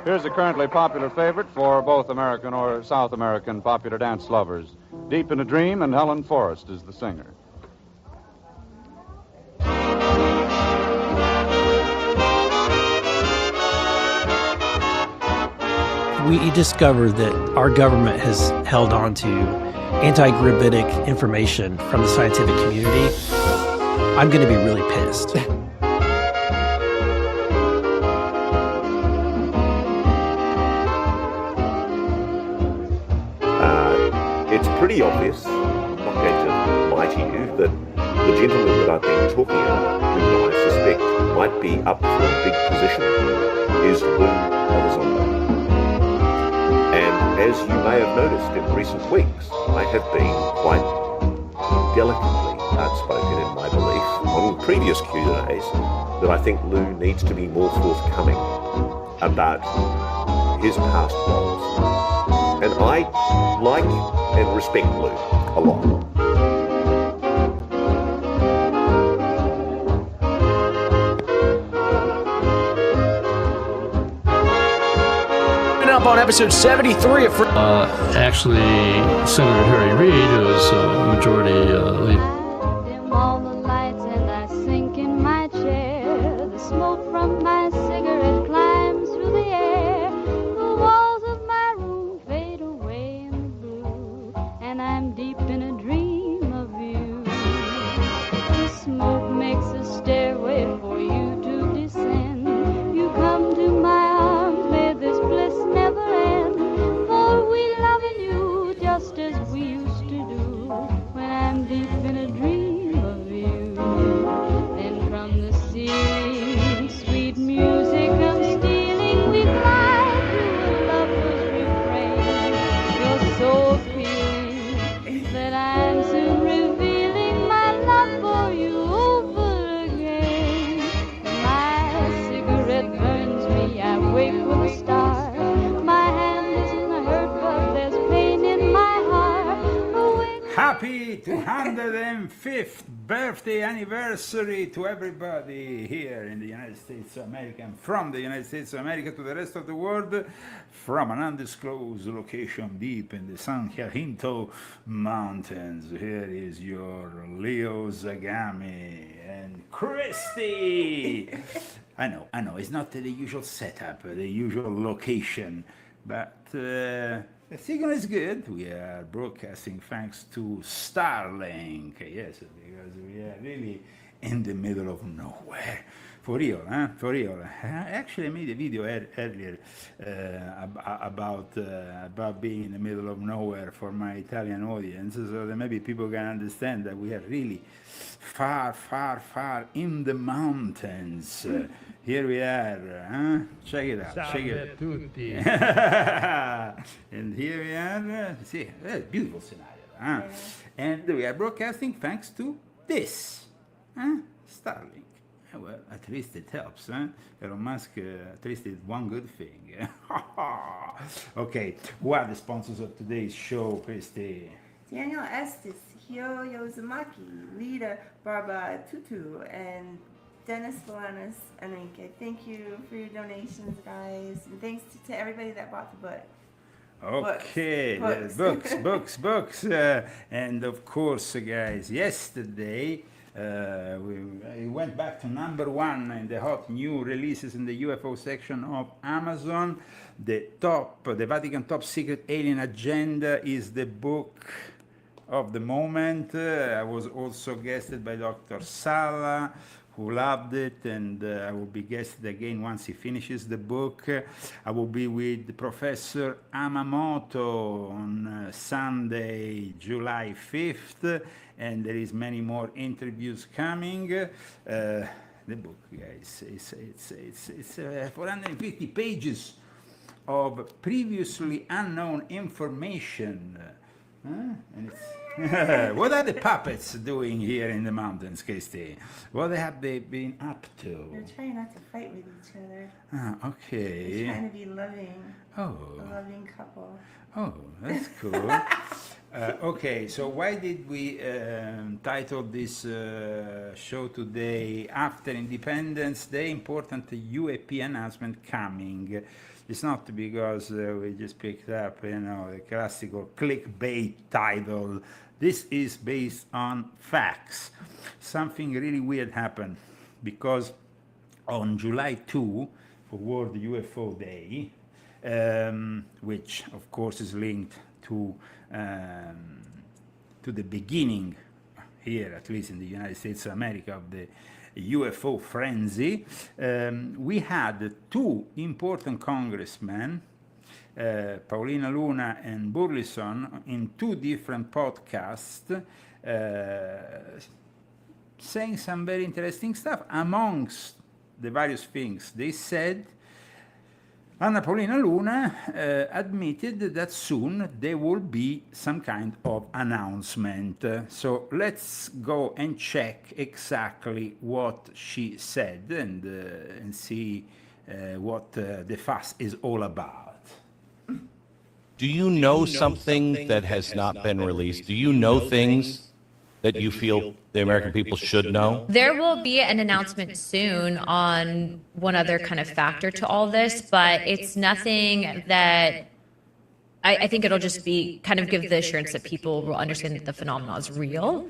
Here's a currently popular favorite for both American or South American popular dance lovers. Deep in a Dream, and Helen Forrest is the singer. We discovered that our government has held on to anti-gravitic information from the scientific community. I'm going to be really pissed. It's pretty obvious, I'm not going to lie to you, that the gentleman that I've been talking about, who I suspect might be up for a big position, is Lou Elizondo. And as you may have noticed in recent weeks, I have been quite delicately outspoken in my belief on previous Q&As that I think Lou needs to be more forthcoming about his past roles. And I like and respect Lou a lot. Up on episode 73 of actually, Senator Harry Reid, who is majority leader. Dim all the lights and I sink in my chair. The smoke from my cigarette climbs through the air. The walls of my room fade away in the blue, and I'm deep in a dream of you. The smoke makes a stairway for you to descend. You come to my arms, may this bliss never end. For we love you just as we used to do when I'm deep in a dream of you. And from the ceiling, sweet music comes stealing. We fly through a lover's refrain. You're so appealing that I'm soon revealing my love for you over again. My cigarette burns me, I wake with a start. My hand isn't hurt, but there's pain in my heart. Happy 205th birthday anniversary to everybody here in the United States of America and from the United States of America to the rest of the world, from an undisclosed location deep in the San Jacinto Mountains. Here is your Leo Zagami and Christy. I know, it's not the usual setup, the usual location, but the signal is good. We are broadcasting thanks to Starlink, yes, because we are really in the middle of nowhere. For real, huh? For real. I actually made a video earlier about being in the middle of nowhere for my Italian audience, so that maybe people can understand that we are really far, far, far in the mountains. Here we are, huh? Check it out. Check it out. Tutti. And here we are. See, a beautiful scenario, huh? And we are broadcasting thanks to this, huh? Starlink. Well, at least it helps, huh? Elon Musk at least did one good thing. Okay, who are the sponsors of today's show, Christy? Daniel Estes, Hio Yozumaki, Lita Barba Tutu, and Dennis Valanis Enrique. Thank you for your donations, guys. And thanks to everybody that bought the book. Okay, books. And of course, guys, yesterday, we went back to number one in the hot new releases in the UFO section of Amazon. The Vatican top secret alien agenda is the book of the moment. I was also guested by Dr. Sala, who loved it, and I will be guested again once he finishes the book. I will be with Professor Amamoto on Sunday, July 5th, and there is many more interviews coming. The book, guys, it's 450 pages of previously unknown information. And it's what are the puppets doing here in the mountains, Christy? What have they been up to? They're trying not to fight with each other. Okay. They're trying to be loving. Oh. A loving couple. Oh, that's cool. Okay, so why did we title this show today After Independence Day, Important UAP Announcement Coming? It's not because we just picked up, the classical clickbait title. This is based on facts. Something really weird happened because on July 2, for World UFO Day, which of course is linked to the beginning here, at least in the United States of America, of the UFO frenzy, we had two important congressmen, Paulina Luna and Burleson, in two different podcasts, saying some very interesting stuff. Amongst the various things they said, Anna Paulina Luna admitted that soon there will be some kind of announcement. So let's go and check exactly what she said and see what the fuss is all about. Do you know something that has not been released? Do you know things that you feel the American people should know? There will be an announcement soon on one other kind of factor to all this, but it's nothing that I think it'll just be kind of give the assurance that people will understand that the phenomenon is real.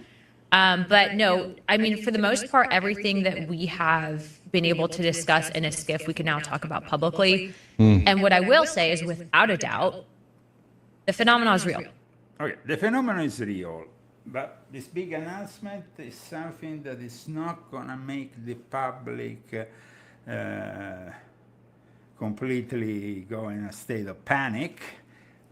But no, I mean, for the most part, everything that we have been able to discuss in a skiff, we can now talk about publicly. And what I will say is, without a doubt, the phenomenon is real. Okay, the phenomenon is real. But this big announcement is something that is not going to make the public completely go in a state of panic.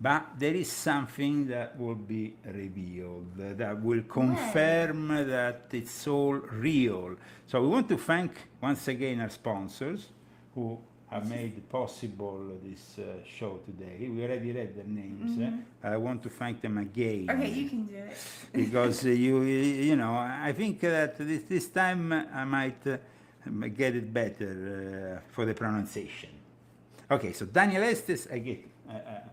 But there is something that will be revealed, that will confirm that it's all real. So we want to thank once again our sponsors who have made possible this show today. We already read their names. I want to thank them again. Okay, you can do it. Because you know, I think that this time I might get it better for the pronunciation. Okay, so Daniel Estes, I get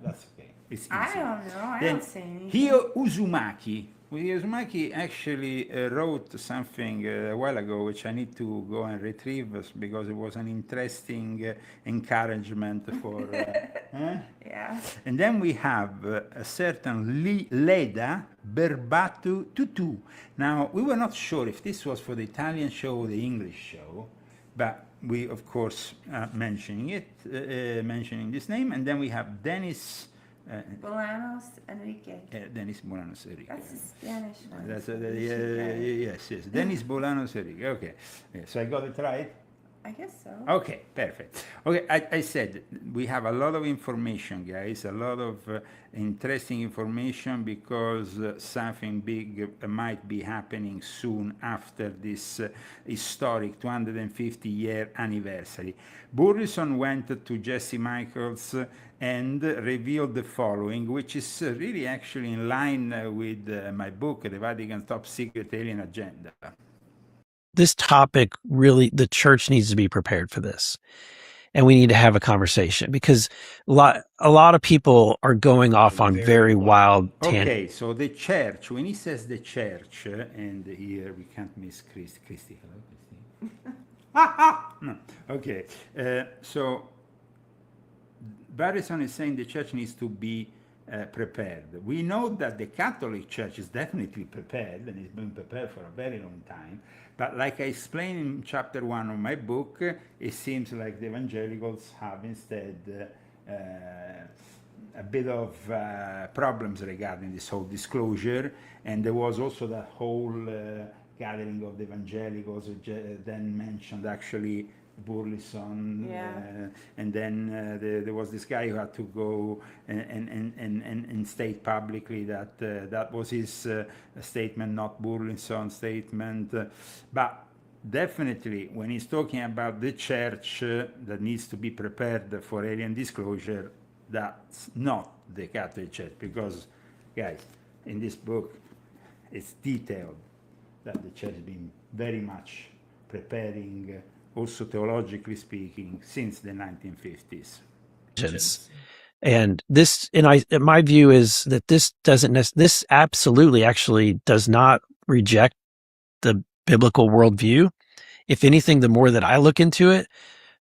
that's okay. It's easy. I don't know. I Then don't say anything. Hio Uzumaki. Uzumaki actually wrote something a while ago, which I need to go and retrieve because it was an interesting encouragement for. Yeah. And then we have a certain Leda Berbatu Tutu. Now, we were not sure if this was for the Italian show or the English show, but we, of course, mentioning this name. And then we have Dennis. Bolanos Enrique. Dennis Bolanos Enrique. That's a Spanish one. That's yes. Dennis Bolanos Enrique. Okay. Yeah, so I got it right? I guess so. Okay, perfect. Okay, I said we have a lot of information, guys, a lot of interesting information because something big might be happening soon after this historic 250-year anniversary. Burleson went to Jesse Michaels and revealed the following, which is really actually in line with my book, The Vatican's Top Secret Alien Agenda. This topic really, the church needs to be prepared for this. And we need to have a conversation because a lot of people are going off on very wild tangents. Okay, so the church, when he says the church, and here we can't miss Christy. Hello, Christy. No. Okay, so Barrison is saying the church needs to be prepared. We know that the Catholic Church is definitely prepared and has been prepared for a very long time. But like I explained in chapter 1 of my book, it seems like the evangelicals have instead a bit of problems regarding this whole disclosure. And there was also that whole gathering of the evangelicals, which then mentioned actually Burleson, and then there was this guy who had to go and state publicly that that was his statement, not Burleson's statement. But definitely, when he's talking about the church that needs to be prepared for alien disclosure, that's not the Catholic Church, because, guys, in this book, it's detailed that the church has been very much preparing, also theologically speaking, since the 1950s. And my view is that this this absolutely actually does not reject the biblical worldview. If anything, the more that I look into it,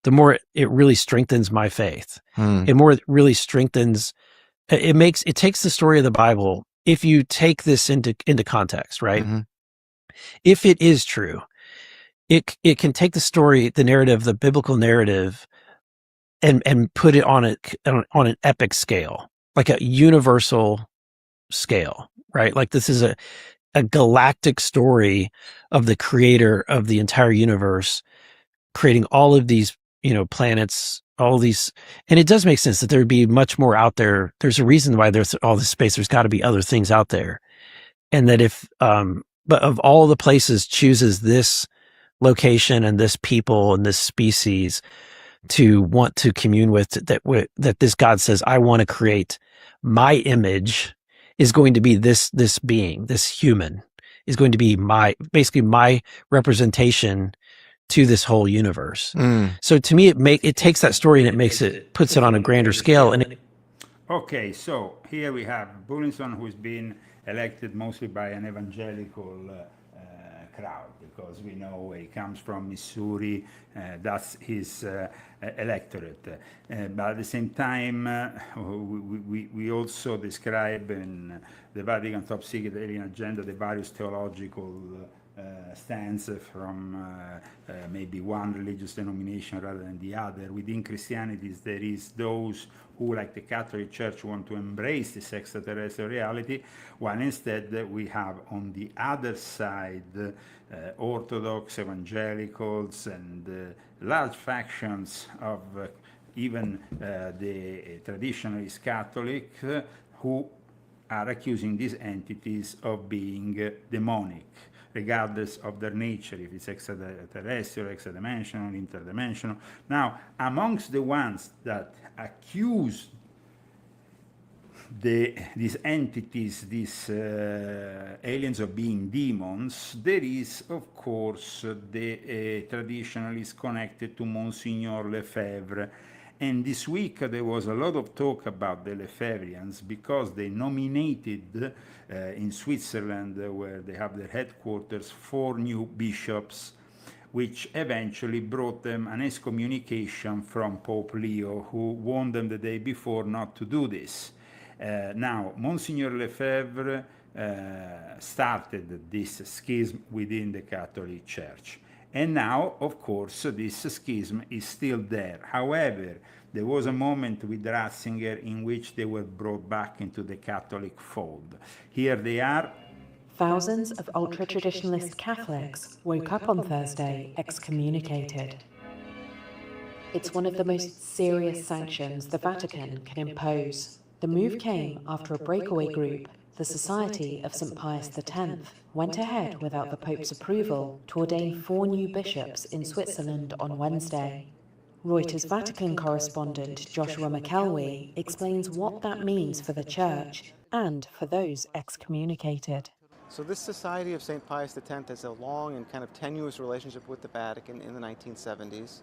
the more it really strengthens my faith. It more really strengthens, it takes the story of the Bible. If you take this into context, right? If it is true, it can take the story, the narrative, the biblical narrative, and put it on an epic scale, like a universal scale, right? Like this is a galactic story of the creator of the entire universe, creating all of these, planets, all of these. And it does make sense that there would be much more out there. There's a reason why there's all this space. There's got to be other things out there. And that if, but of all the places, chooses this location and this people and this species to want to commune with, that this God says, I want to create my image, is going to be this being, this human is going to be basically my representation to this whole universe. So to me, it takes that story and puts it on a grander scale. Okay, so here we have Burlinson, who's been elected mostly by an evangelical crowd, because we know he comes from Missouri, that's his electorate. But at the same time, we also describe in the Vatican Top Secret Alien Agenda the various theological stands from maybe one religious denomination rather than the other. Within Christianity, there is those who, like the Catholic Church, want to embrace this extraterrestrial reality, while instead we have on the other side Orthodox, evangelicals, and large factions of even the traditionalist Catholic who are accusing these entities of being demonic, regardless of their nature, if it's extraterrestrial, extra-dimensional, interdimensional. Now, amongst the ones that accuse these entities, these aliens, of being demons, there is, of course, the traditionalists connected to Monsignor Lefebvre. And this week there was a lot of talk about the Lefebvrians because they nominated in Switzerland, where they have their headquarters, 4 new bishops, which eventually brought them an excommunication from Pope Leo, who warned them the day before not to do this. Now, Monsignor Lefebvre started this schism within the Catholic Church. And now, of course, this schism is still there. However, there was a moment with Ratzinger in which they were brought back into the Catholic fold. Here they are. Thousands of ultra-traditionalist Catholics woke up on Thursday excommunicated. It's one of the most serious sanctions the Vatican can impose. The move came after a breakaway group, the Society of St. Pius X, went ahead without the Pope's approval to ordain 4 new bishops in Switzerland on Wednesday. Reuters Vatican correspondent Joshua McElwee explains what that means for the Church and for those excommunicated. So this Society of St. Pius X has a long and kind of tenuous relationship with the Vatican in the 1970s.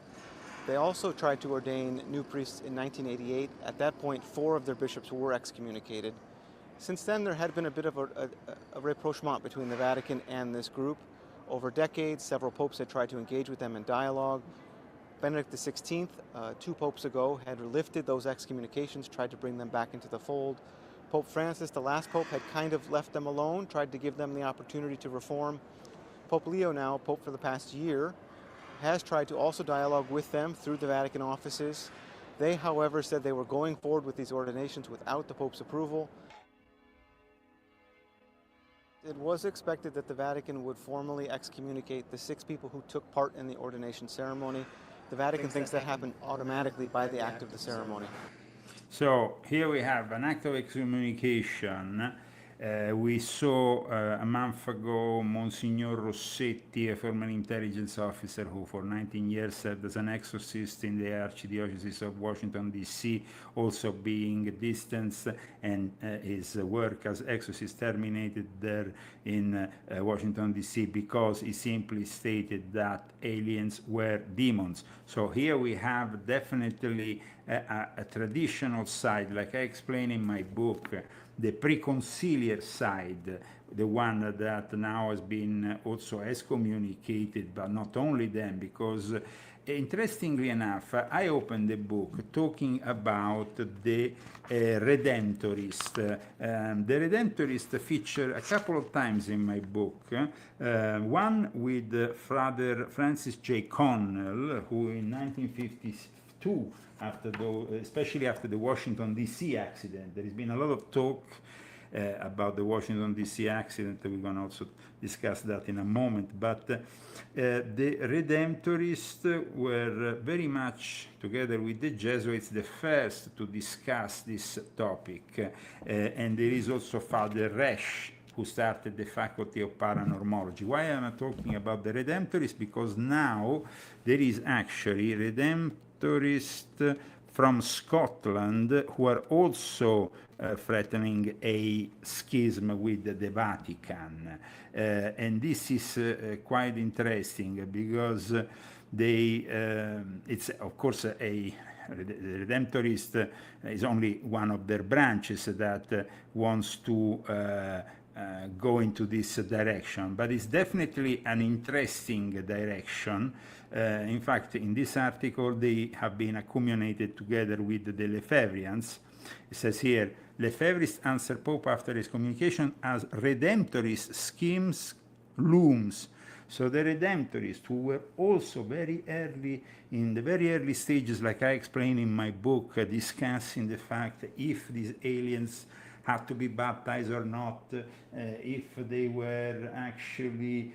They also tried to ordain new priests in 1988. At that point, 4 of their bishops were excommunicated. Since then, there had been a bit of a rapprochement between the Vatican and this group. Over decades, several popes had tried to engage with them in dialogue. Benedict XVI, 2 popes ago, had lifted those excommunications, tried to bring them back into the fold. Pope Francis, the last pope, had kind of left them alone, tried to give them the opportunity to reform. Pope Leo now, pope for the past year, has tried to also dialogue with them through the Vatican offices. They, however, said they were going forward with these ordinations without the Pope's approval. It was expected that the Vatican would formally excommunicate the 6 people who took part in the ordination ceremony. The Vatican thinks that happened automatically by the act of the ceremony. So here we have an act of excommunication We saw a month ago Monsignor Rossetti, a former intelligence officer who for 19 years served as an exorcist in the Archdiocese of Washington, D.C., also being distanced, and his work as exorcist terminated there in Washington, D.C., because he simply stated that aliens were demons. So here we have definitely a traditional side, like I explain in my book, the preconciliar side, the one that now has been also excommunicated, but not only them, because interestingly enough, I opened the book talking about the Redemptorist. The Redemptorist feature a couple of times in my book, one with Father Francis J. Connell, who in 1952, especially after the Washington, D.C. accident. There has been a lot of talk about the Washington, D.C. accident. We're going to also discuss that in a moment. But the Redemptorists were very much, together with the Jesuits, the first to discuss this topic. And there is also Father Resch, who started the Faculty of Paranormology. Why am I talking about the Redemptorists? Because now there is actually Redemptorists from Scotland who are also threatening a schism with the Vatican. And this is quite interesting because it's of course the Redemptorist is only one of their branches that wants to go into this direction, but it's definitely an interesting direction. In fact, in this article, they have been accumulated together with the Lefebvrians. It says here, Lefebvrists answer Pope after his communication as Redemptorist schemes looms. So the Redemptorists, who were also very early, in the very early stages, like I explain in my book, discussing the fact if these aliens had to be baptized or not, if they were actually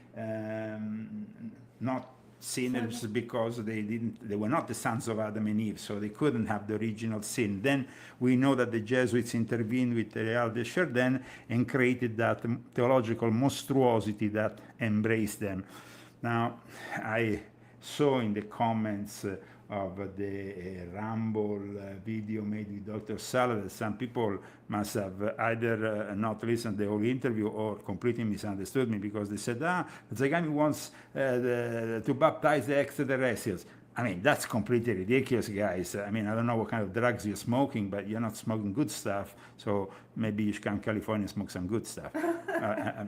not sinners because they were not the sons of Adam and Eve, so they couldn't have the original sin. Then we know that the Jesuits intervened with Real de Chardin and created that theological monstruosity that embraced them. Now, I saw in the comments of the Rumble video made with Dr. Sala that some people must have either not listened to the whole interview or completely misunderstood me, because they said, Zagami wants to baptize the extraterrestrials. I mean, that's completely ridiculous, guys. I mean, I don't know what kind of drugs you're smoking, but you're not smoking good stuff, so maybe you should come to California and smoke some good stuff. I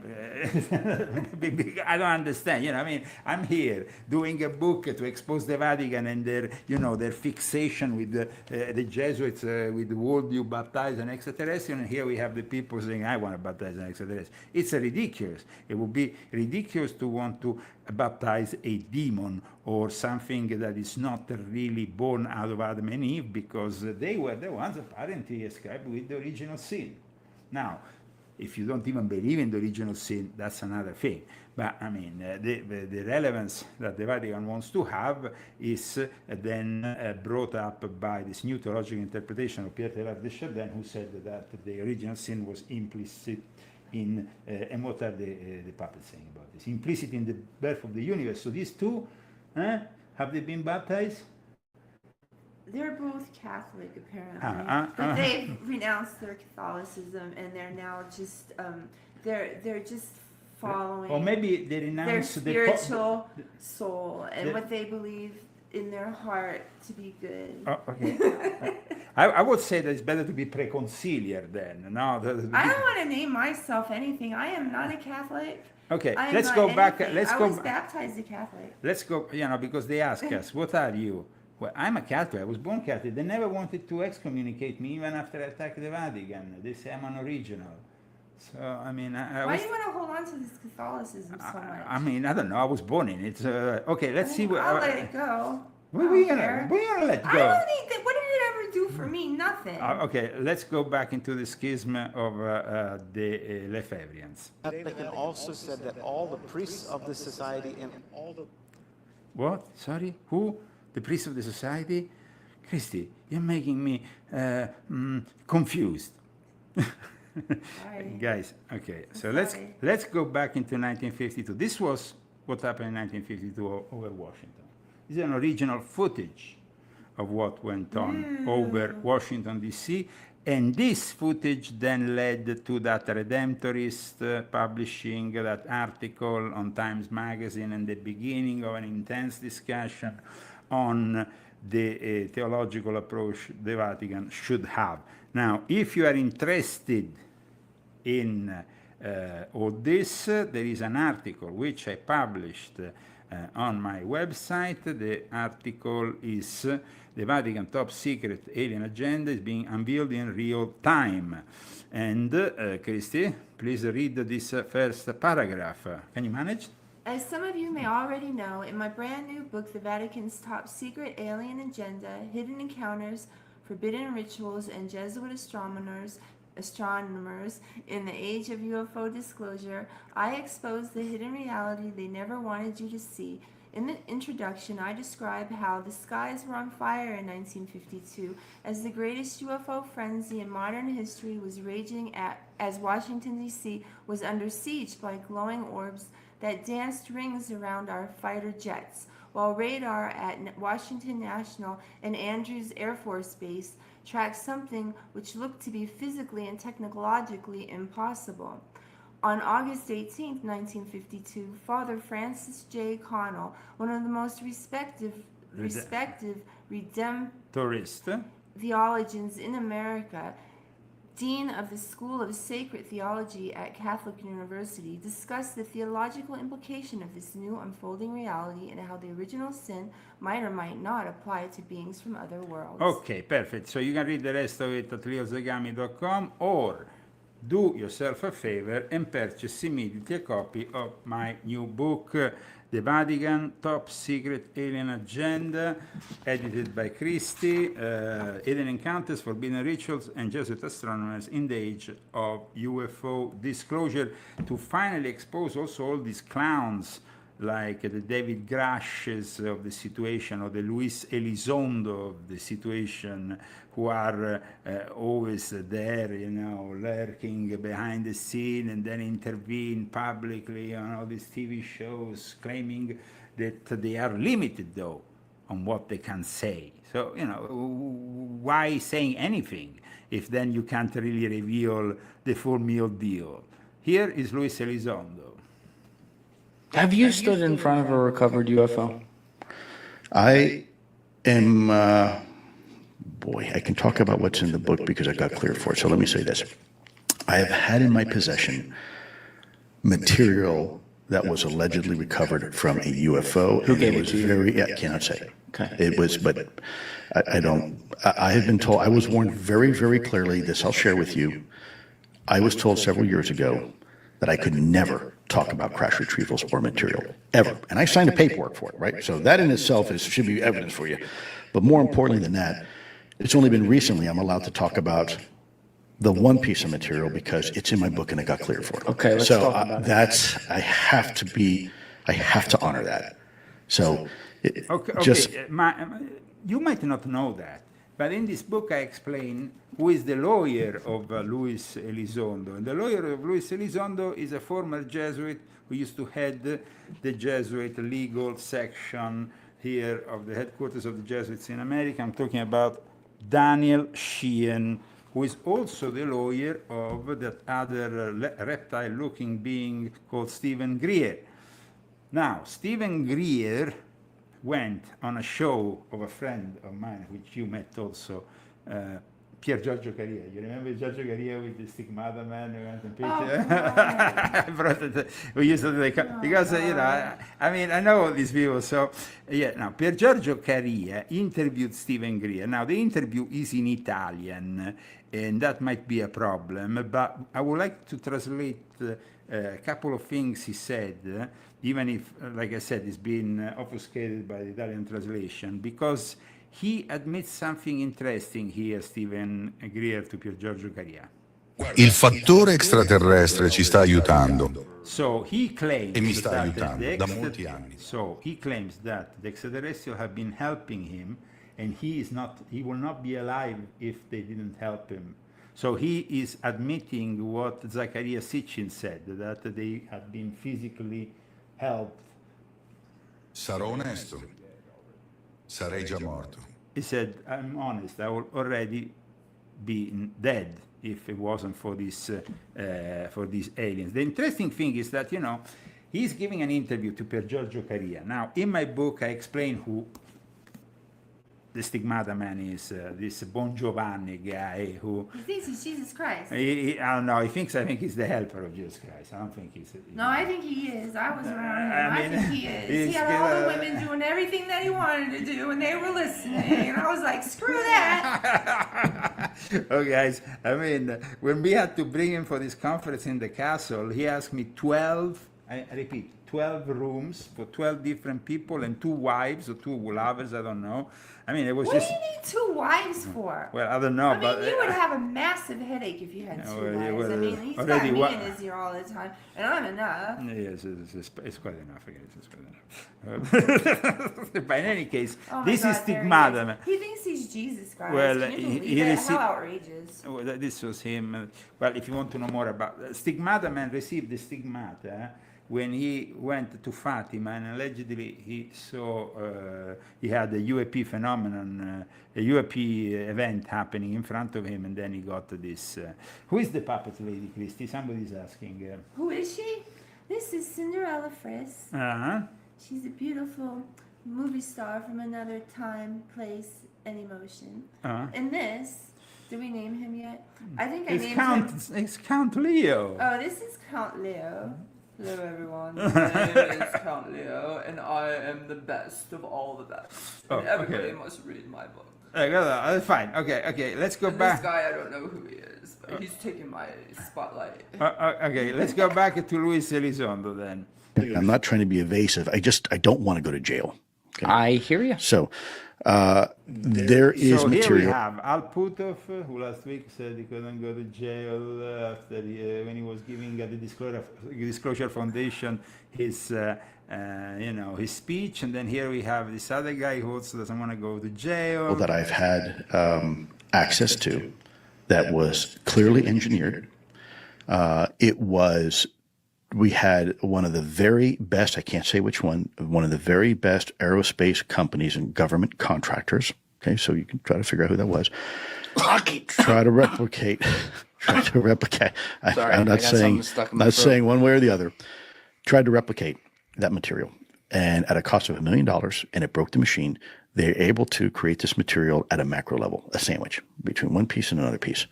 don't understand. I mean, I'm here doing a book to expose the Vatican and their fixation with the Jesuits, with the world you baptize an extraterrestrial, and here we have the people saying, I want to baptize an extraterrestrial. It's ridiculous. It would be ridiculous to want to baptize a demon or something that is not really born out of Adam and Eve, because they were the ones apparently ascribed with the original sin. Now, if you don't even believe in the original sin, that's another thing. But I mean, the relevance that the Vatican wants to have is then brought up by this new theological interpretation of Pierre Teilhard de Chardin, who said that the original sin was implicit in, and what are the puppets saying about this? Implicit in the birth of the universe. So these two, have they been baptized? They're both Catholic, apparently, but they've renounced their Catholicism, and they're now just they're just following. Or maybe they renounce their spiritual soul and what they believe in their heart to be good. Oh, okay. I would say that it's better to be preconciliar then. No, I don't want to name myself anything. I am not a Catholic. Okay, let's go back. I was baptized a Catholic. Let's go, because they ask us, what are you? Well, I'm a Catholic. I was born Catholic. They never wanted to excommunicate me even after I attacked the Vatican. They say I'm an original. So, I mean, why do you want to hold on to this Catholicism so much? I mean, I don't know. I was born in it. Okay, let's see what. I'll let it go. What are you gonna let go? I don't need that. What did it ever do for me? Nothing. Okay, let's go back into the schism of the Lefebvrians. Vatican also said that all the priests of the society and all the... What? Sorry? Who? The priests of the society? Christy, you're making me confused. Guys, okay, so Sorry. let's go back into 1952. This was what happened in 1952 over Washington. This is an original footage of what went on over Washington, D.C., and this footage then led to that Redemptorist publishing that article on Times Magazine and the beginning of an intense discussion on the theological approach the Vatican should have. Now, if you are interested in all this, there is an article which I published on my website. The article is "The Vatican Top Secret Alien Agenda is being unveiled in real time." And Christy, please read this first paragraph. Can you manage? As some of you may already know, in my brand new book, The Vatican's Top Secret Alien Agenda, Hidden Encounters, Forbidden Rituals, and Jesuit Astronomers in the Age of UFO Disclosure, I expose the hidden reality they never wanted you to see. In the introduction, I describe how the skies were on fire in 1952 as the greatest UFO frenzy in modern history was raging as Washington, D.C. was under siege by glowing orbs that danced rings around our fighter jets, while radar at Washington National and Andrews Air Force Base tracked something which looked to be physically and technologically impossible. On August 18, 1952, Father Francis J. Connell, one of the most respected Redemptorist theologians in America, Dean of the School of Sacred Theology at Catholic University, discussed the theological implication of this new unfolding reality and how the original sin might or might not apply to beings from other worlds. Okay, perfect. So you can read the rest of it at leozagami.com, or do yourself a favor and purchase immediately a copy of my new book, The Vatican Top Secret Alien Agenda, edited by Christy, Alien Encounters, Forbidden Rituals, and Jesuit Astronomers in the Age of UFO Disclosure, to finally expose also all these clowns like the David Grashes of the situation, or the Luis Elizondo of the situation, who are always there, lurking behind the scene and then intervene publicly on all these TV shows, claiming that they are limited, though, on what they can say. So, why saying anything if then you can't really reveal the full meal deal? Here is Luis Elizondo. Have you stood in front of a recovered UFO? I am, I can talk about what's in the book because I got cleared for it. So let me say this. I have had in my possession material that was allegedly recovered from a UFO. Who gave it to you? I cannot say. Okay. It was, but I have been told, I was warned very, very clearly, this I'll share with you. I was told several years ago that I could never talk about crash retrievals or material, ever. And I signed a paperwork for it, right? So that in itself should be evidence for you. But more importantly than that, it's only been recently I'm allowed to talk about the one piece of material because it's in my book and I got cleared for it. Okay, let's talk about it. That's, I have to honor that. So you might not know that, but in this book I explain who is the lawyer of Luis Elizondo. And the lawyer of Luis Elizondo is a former Jesuit who used to head the Jesuit legal section here of the headquarters of the Jesuits in America. I'm talking about Daniel Sheehan, who is also the lawyer of that other reptile-looking being called Stephen Greer. Now, Stephen Greer went on a show of a friend of mine, which you met also, Pier Giorgio Caria. You remember Giorgio Caria with the stigmata man who went and picture? Oh, brought it, we used to because I know these people. So now Pier Giorgio Caria interviewed Stephen Greer. Now the interview is in Italian, and that might be a problem. But I would like to translate a couple of things he said, even if, like I said, it's been obfuscated by the Italian translation, because he admits something interesting here, Stephen Greer, to Pier Giorgio Caria. Il fattore extraterrestre ci sta aiutando. So he claims E mi sta that aiutando da molti anni. So he claims that the extraterrestrials have been helping him, and he will not be alive if they didn't help him. So he is admitting what Zecharia Sitchin said, that they had been physically helped. Sarò onesto. Sarei già morto. He said, I'm honest, I would already be dead if it wasn't for these aliens. The interesting thing is that, he's giving an interview to Per Giorgio Caria. Now, in my book, I explain who the Stigmata man is, this Bon Giovanni guy who... He thinks he's Jesus Christ. I don't know, I think he's the helper of Jesus Christ. I don't think he's... No, I think he is. I was around him. I think he is. He had all the women doing everything that he wanted to do, and they were listening. And I was like, screw that. Oh, guys, I mean, when we had to bring him for this conference in the castle, he asked me 12, I repeat, 12 rooms for 12 different people and 2 wives or 2 lovers, I don't know. I mean, it was what just... do you need 2 wives for? Well, I don't know, I mean, but... you would have a massive headache if you had 2 wives. I mean, he's got me in his ear all the time, and I'm enough. Yes, it's quite enough, I guess. It's quite enough. But in any case, this is Stigmata. He thinks he's Jesus Christ. Well, Can you believe it? How outrageous. Well, this was him. Well, if you want to know more about... Stigmata man received the stigmata when he went to Fatima, and allegedly he saw, he had a UAP phenomenon, a UAP event happening in front of him, and then he got this. Who is the puppet lady, Christy? Somebody's asking. Who is she? This is Cinderella Frisk. She's a beautiful movie star from another time, place, and emotion. And this, did we name him yet? I think I named him. It's Count Leo. Oh, this is Count Leo. Hello, everyone. My name is Count Leo, and I am the best of all the best. And everybody must read my book. Fine. Okay. Let's go back. This guy, I don't know who he is, but he's taking my spotlight. Okay, let's go back to Luis Elizondo then. I'm not trying to be evasive. I don't want to go to jail. Okay? I hear you. So there is so material. Here we have Al Puthoff, who last week said he couldn't go to jail after when he was giving the Disclosure Foundation his his speech, and then here we have this other guy who also doesn't want to go to jail. That I've had access to that was clearly engineered. We had one of the very best, I can't say which one of the very best aerospace companies and government contractors. Okay, so you can try to figure out who that was. Try to replicate. I'm not saying one way or the other. Tried to replicate that material, and at a cost of $1 million, and it broke the machine. They're able to create this material at a macro level, a sandwich between one piece and another piece.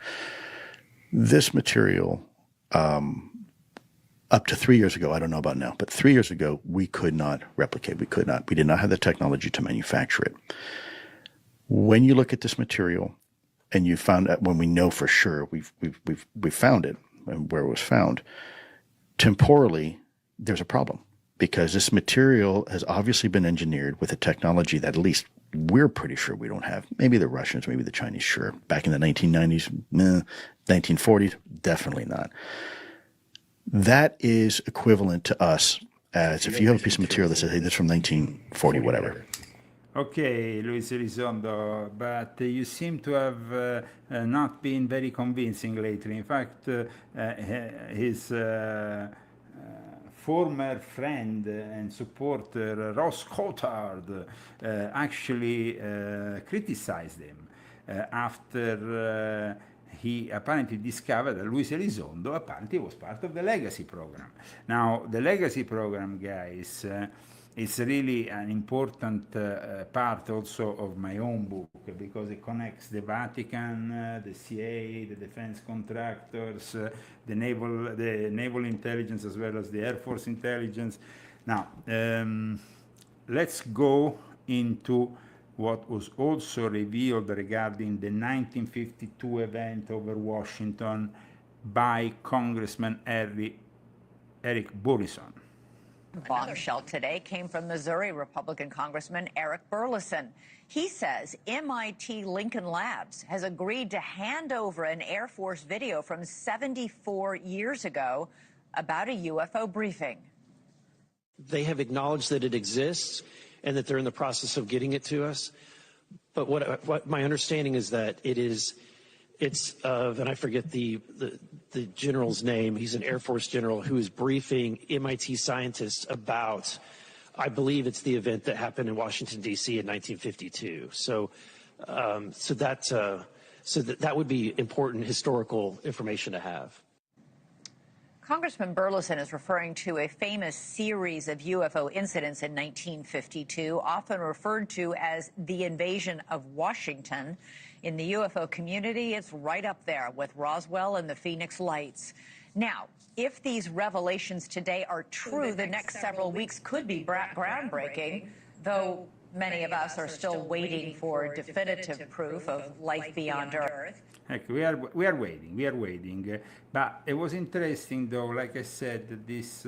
This material, up to 3 years ago, I don't know about now, but 3 years ago, we could not replicate. We did not have the technology to manufacture it. When you look at this material, and you found out, when we know for sure we've found it and where it was found, temporally, there's a problem, because this material has obviously been engineered with a technology that at least we're pretty sure we don't have. Maybe the Russians, maybe the Chinese, sure. Back in the 1990s, 1940s, definitely not. That is equivalent to us as if you have a piece of material that says, hey, this is from 1940, whatever. Okay, Luis Elizondo, but you seem to have not been very convincing lately. In fact, his former friend and supporter, Ross Coulthard, actually criticized him after he apparently discovered that Luis Elizondo apparently was part of the Legacy program. Now, the Legacy program, guys, it's really an important part also of my own book, because it connects the Vatican, the CIA, the defense contractors, the naval intelligence, as well as the Air Force intelligence. Now, let's go into what was also revealed regarding the 1952 event over Washington by Congressman Eric Burlison. Bombshell today came from Missouri Republican Congressman Eric Burlison. He says MIT Lincoln Labs has agreed to hand over an Air Force video from 74 years ago about a UFO briefing. They have acknowledged that it exists and that they're in the process of getting it to us. But what my understanding is that it is It's and I forget the general's name. He's an Air Force general who is briefing MIT scientists about, I believe it's the event that happened in Washington, D.C. in 1952. So that would be important historical information to have. Congressman Burleson is referring to a famous series of UFO incidents in 1952, often referred to as the invasion of Washington. In the UFO community, it's right up there with Roswell and the Phoenix Lights. Now, if these revelations today are true, the next several weeks could be groundbreaking, though many of us are still waiting for definitive proof of life beyond Earth. We are waiting. But it was interesting, though, like I said, this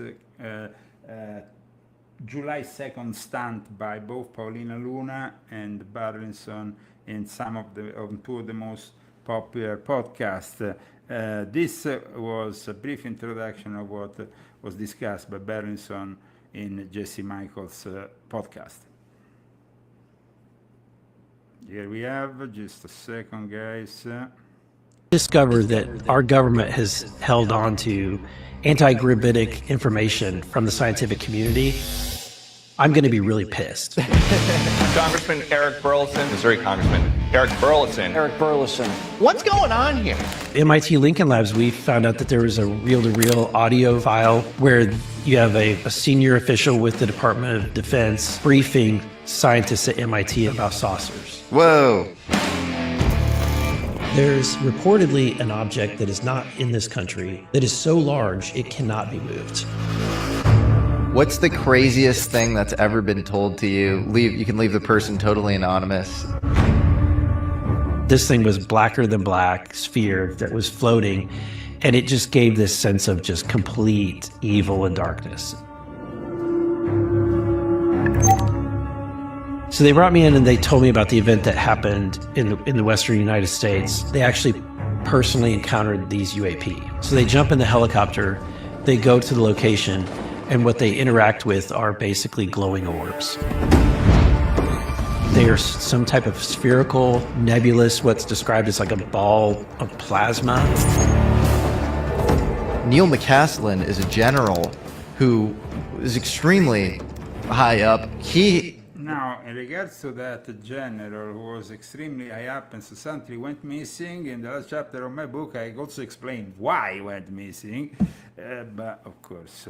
July 2nd stunt by both Paulina Luna and Burleson in some of two of the most popular podcasts. This was a brief introduction of what was discussed by Burleson in Jesse Michaels' podcast. Here we have, just a second, guys. Discover that our government has held on to anti-gravitic information from the scientific community, I'm going to be really pissed. Congressman Eric Burleson, Missouri Congressman Eric Burleson. Eric Burleson. What's going on here? MIT Lincoln Labs, we found out that there was a reel-to-reel audio file where you have a senior official with the Department of Defense briefing scientists at MIT about saucers. Whoa. There's reportedly an object that is not in this country that is so large it cannot be moved. What's the craziest thing that's ever been told to you? You can leave the person totally anonymous. This thing was blacker than black sphere that was floating, and it just gave this sense of just complete evil and darkness. So they brought me in and they told me about the event that happened in the western United States. They actually personally encountered these UAP. So they jump in the helicopter, they go to the location, and what they interact with are basically glowing orbs. They are some type of spherical, nebulous, what's described as like a ball of plasma. Neil McCaslin is a general who is extremely high up. Now, in regards to that general who was extremely high up and suddenly went missing, in the last chapter of my book, I also explained why he went missing. But, of course,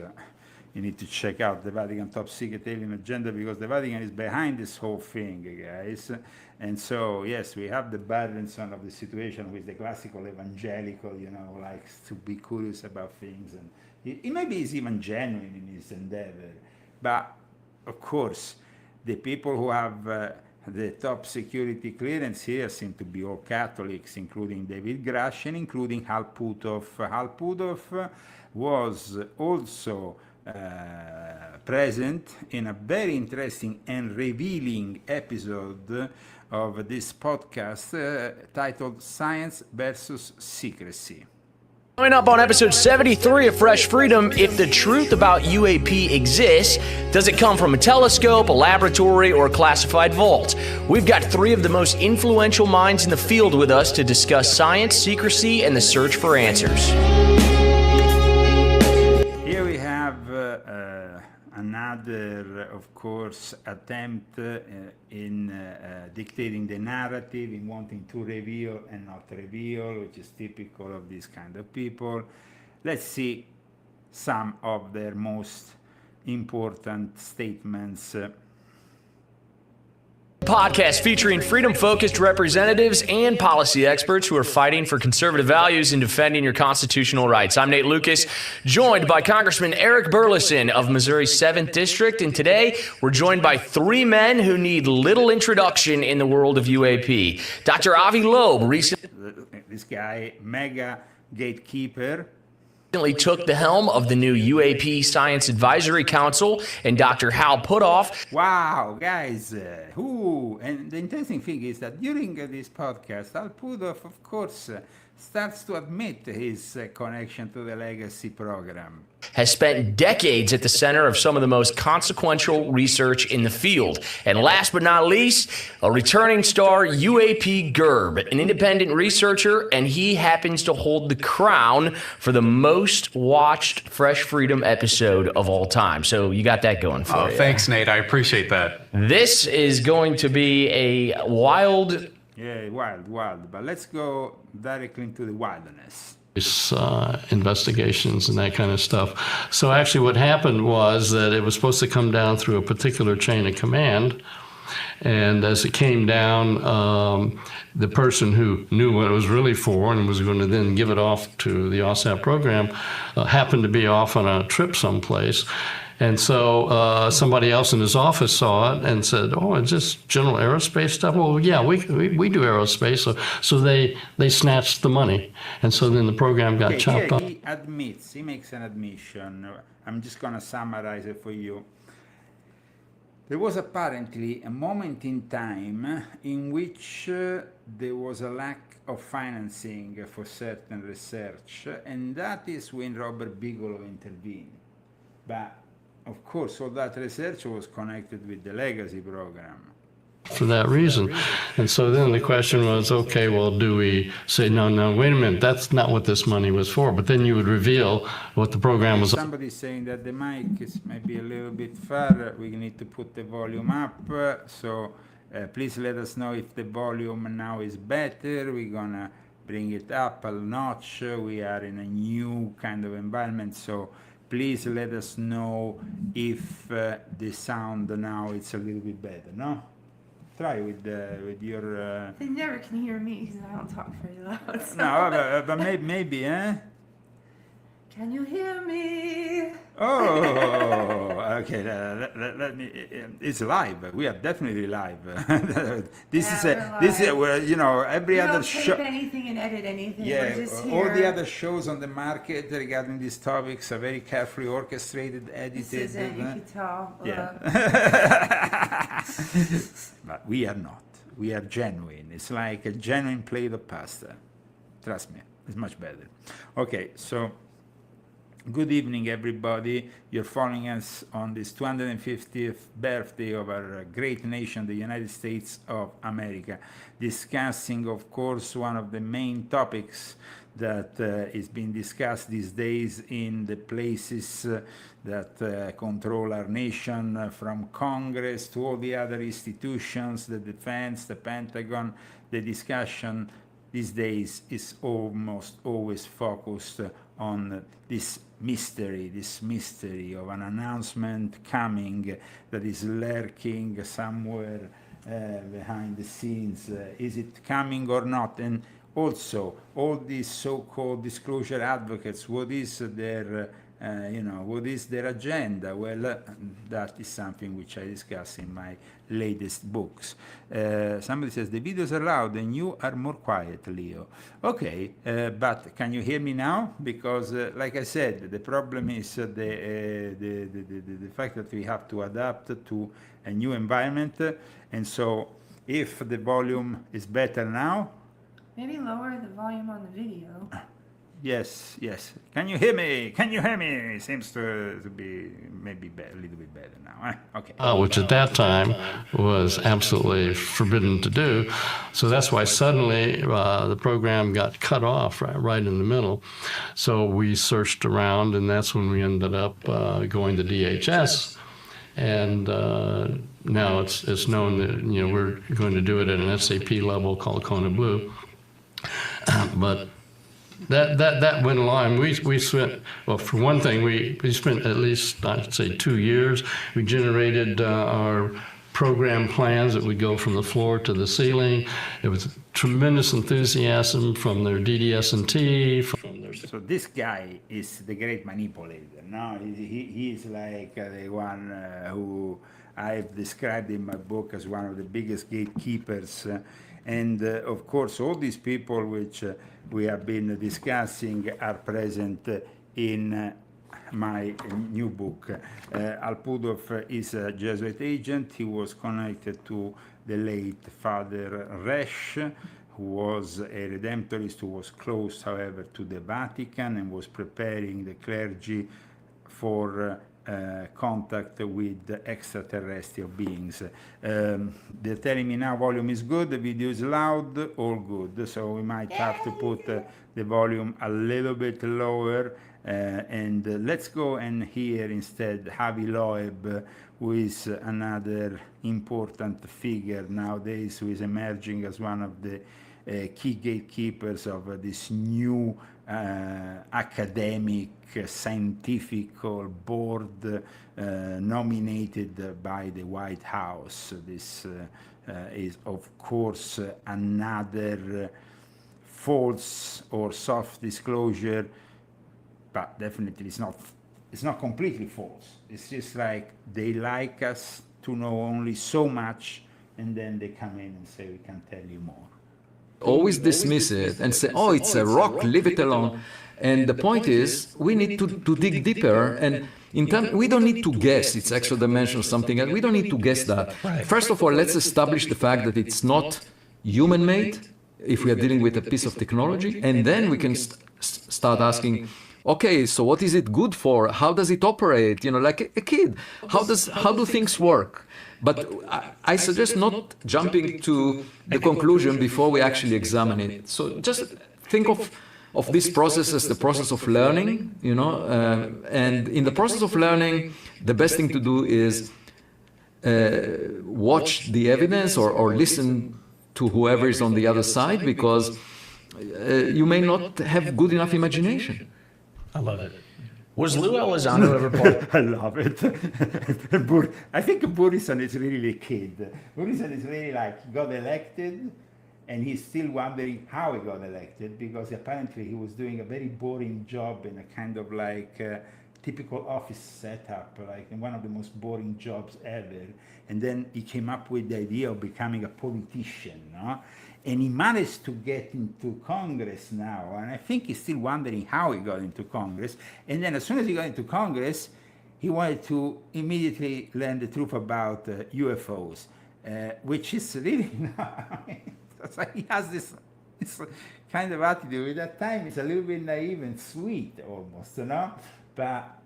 you need to check out the Vatican Top Secret Alien Agenda because the Vatican is behind this whole thing, guys. And so, yes, we have the Burleson of the situation with the classical evangelical, likes to be curious about things. And he maybe is even genuine in his endeavor. But, of course, the people who have the top security clearance here seem to be all Catholics, including David Grush and including Hal Puthoff. Hal Puthoff was also present in a very interesting and revealing episode of this podcast titled Science versus Secrecy. Coming up on episode 73 of Fresh Freedom, if the truth about UAP exists, does it come from a telescope, a laboratory, or a classified vault? We've got three of the most influential minds in the field with us to discuss science, secrecy, and the search for answers. Here we have another, of course, attempt in dictating the narrative, in wanting to reveal and not reveal, which is typical of these kind of people. Let's see some of their most important statements. Podcast featuring freedom-focused representatives and policy experts who are fighting for conservative values and defending your constitutional rights. I'm Nate Lucas, joined by Congressman Eric Burleson of Missouri's 7th District, and today we're joined by three men who need little introduction in the world of UAP. Dr. Avi Loeb this guy, mega gatekeeper, took the helm of the new UAP Science Advisory Council, and Dr. Hal Puthoff. Wow, guys, and the interesting thing is that during this podcast, Hal Puthoff, of course, starts to admit his connection to the legacy program. has spent decades at the center of some of the most consequential research in the field. And last but not least, a returning star, UAP Gerb, an independent researcher, and he happens to hold the crown for the most watched Fresh Freedom episode of all time. So you got that going for you. Thanks, Nate. I appreciate that. This is going to be a wild... Yeah, wild. But let's go directly into the wilderness. Investigations and that kind of stuff. So actually what happened was that it was supposed to come down through a particular chain of command. And as it came down, the person who knew what it was really for and was going to then give it off to the OSAP program happened to be off on a trip someplace. And so somebody else in his office saw it and said, "Oh, it's just general aerospace stuff." Well, yeah, we do aerospace. So they snatched the money. And so then the program got chopped off. He makes an admission. I'm just going to summarize it for you. There was apparently a moment in time in which there was a lack of financing for certain research, and that is when Robert Bigelow intervened. But of course, all that research was connected with the legacy program. For that reason. And so then the question was, okay, well, do we say, no, wait a minute, that's not what this money was for. But then you would reveal what the program was. Somebody's saying that the mic is maybe a little bit far. We need to put the volume up. So please let us know if the volume now is better. We're going to bring it up a notch. We are in a new kind of environment. So please let us know if the sound now is a little bit better, no? Try with your... They never can hear me because I don't talk very loud. So. No, but maybe, eh? Can you hear me? Oh, okay. Let me. It's live. We are definitely live. This is where every other show. Tape anything and edit anything. Yeah, We're just all here. the other shows on the market regarding these topics are very carefully orchestrated, edited. This isn't, you can tell. Yeah. But we are not. We are genuine. It's like a genuine plate of pasta. Trust me, it's much better. Okay, so. Good evening, everybody. You're following us on this 250th birthday of our great nation, the United States of America, discussing, of course, one of the main topics that is being discussed these days in the places that control our nation, from Congress to all the other institutions, the defense, the Pentagon. The discussion these days is almost always focused on this mystery of an announcement coming that is lurking somewhere behind the scenes. Is it coming or not? And also, all these so-called disclosure advocates, what is their agenda? Well, that is something which I discuss in my latest books. Somebody says, the videos are loud and you are more quiet, Leo. Okay, but can you hear me now? Because, like I said, the problem is the fact that we have to adapt to a new environment. And so if the volume is better now, maybe lower the volume on the video. Yes. Can you hear me? It seems to be maybe a little bit better now. Okay. Which at that time was absolutely forbidden to do. So that's why suddenly the program got cut off right in the middle. So we searched around, and that's when we ended up going to DHS. And now it's known that we're going to do it at an SAP level called Kona Blue. But that went along. We spent, well, for one thing, we spent at least, I'd say, 2 years. We generated our program plans that would go from the floor to the ceiling. It was tremendous enthusiasm from their DDS&T. So this guy is the great manipulator. No, he is like the one who I've described in my book as one of the biggest gatekeepers. And of course, all these people which we have been discussing are present in my new book. Alpudov is a Jesuit agent. He was connected to the late Father Resch, who was a Redemptorist who was close, however, to the Vatican and was preparing the clergy for contact with extraterrestrial beings. They're telling me now volume is good, the video is loud, all good. So we might have to put the volume a little bit lower. And let's go and hear instead Avi Loeb, who is another important figure nowadays, who is emerging as one of the key gatekeepers of this new academic, scientific board nominated by the White House. This is, of course, another false or soft disclosure, but definitely it's not completely false. It's just like they like us to know only so much, and then they come in and say, we can tell you more. Always dismiss it and say, oh, it's a rock, leave it alone. And the point is, we need to dig deeper, and we don't need to guess it's extra dimensional something else. We don't need to guess that. First of all, let's establish the fact that it's not human-made, if we are dealing with a piece of technology, and then we can start asking, okay, so what is it good for? How does it operate? You know, like a kid. How do things work? But I suggest not jumping to the conclusion before we actually examine it. So just think of this process as the process of learning, you know, and in the process of learning, the best thing to do is watch the evidence or listen to whoever is on the other side, because you may not have good enough imagination. I love it. Was Lou Elizondo ever part? I love it. I think Burison is really a kid. Burison is really like, he got elected, and he's still wondering how he got elected, because apparently he was doing a very boring job in a kind of like typical office setup, like in one of the most boring jobs ever. And then he came up with the idea of becoming a politician, no? And he managed to get into Congress now, and I think he's still wondering how he got into Congress. And then as soon as he got into Congress, he wanted to immediately learn the truth about UFOs, which is really, it's like he has this kind of attitude. At that time, it's a little bit naive and sweet almost, you know? But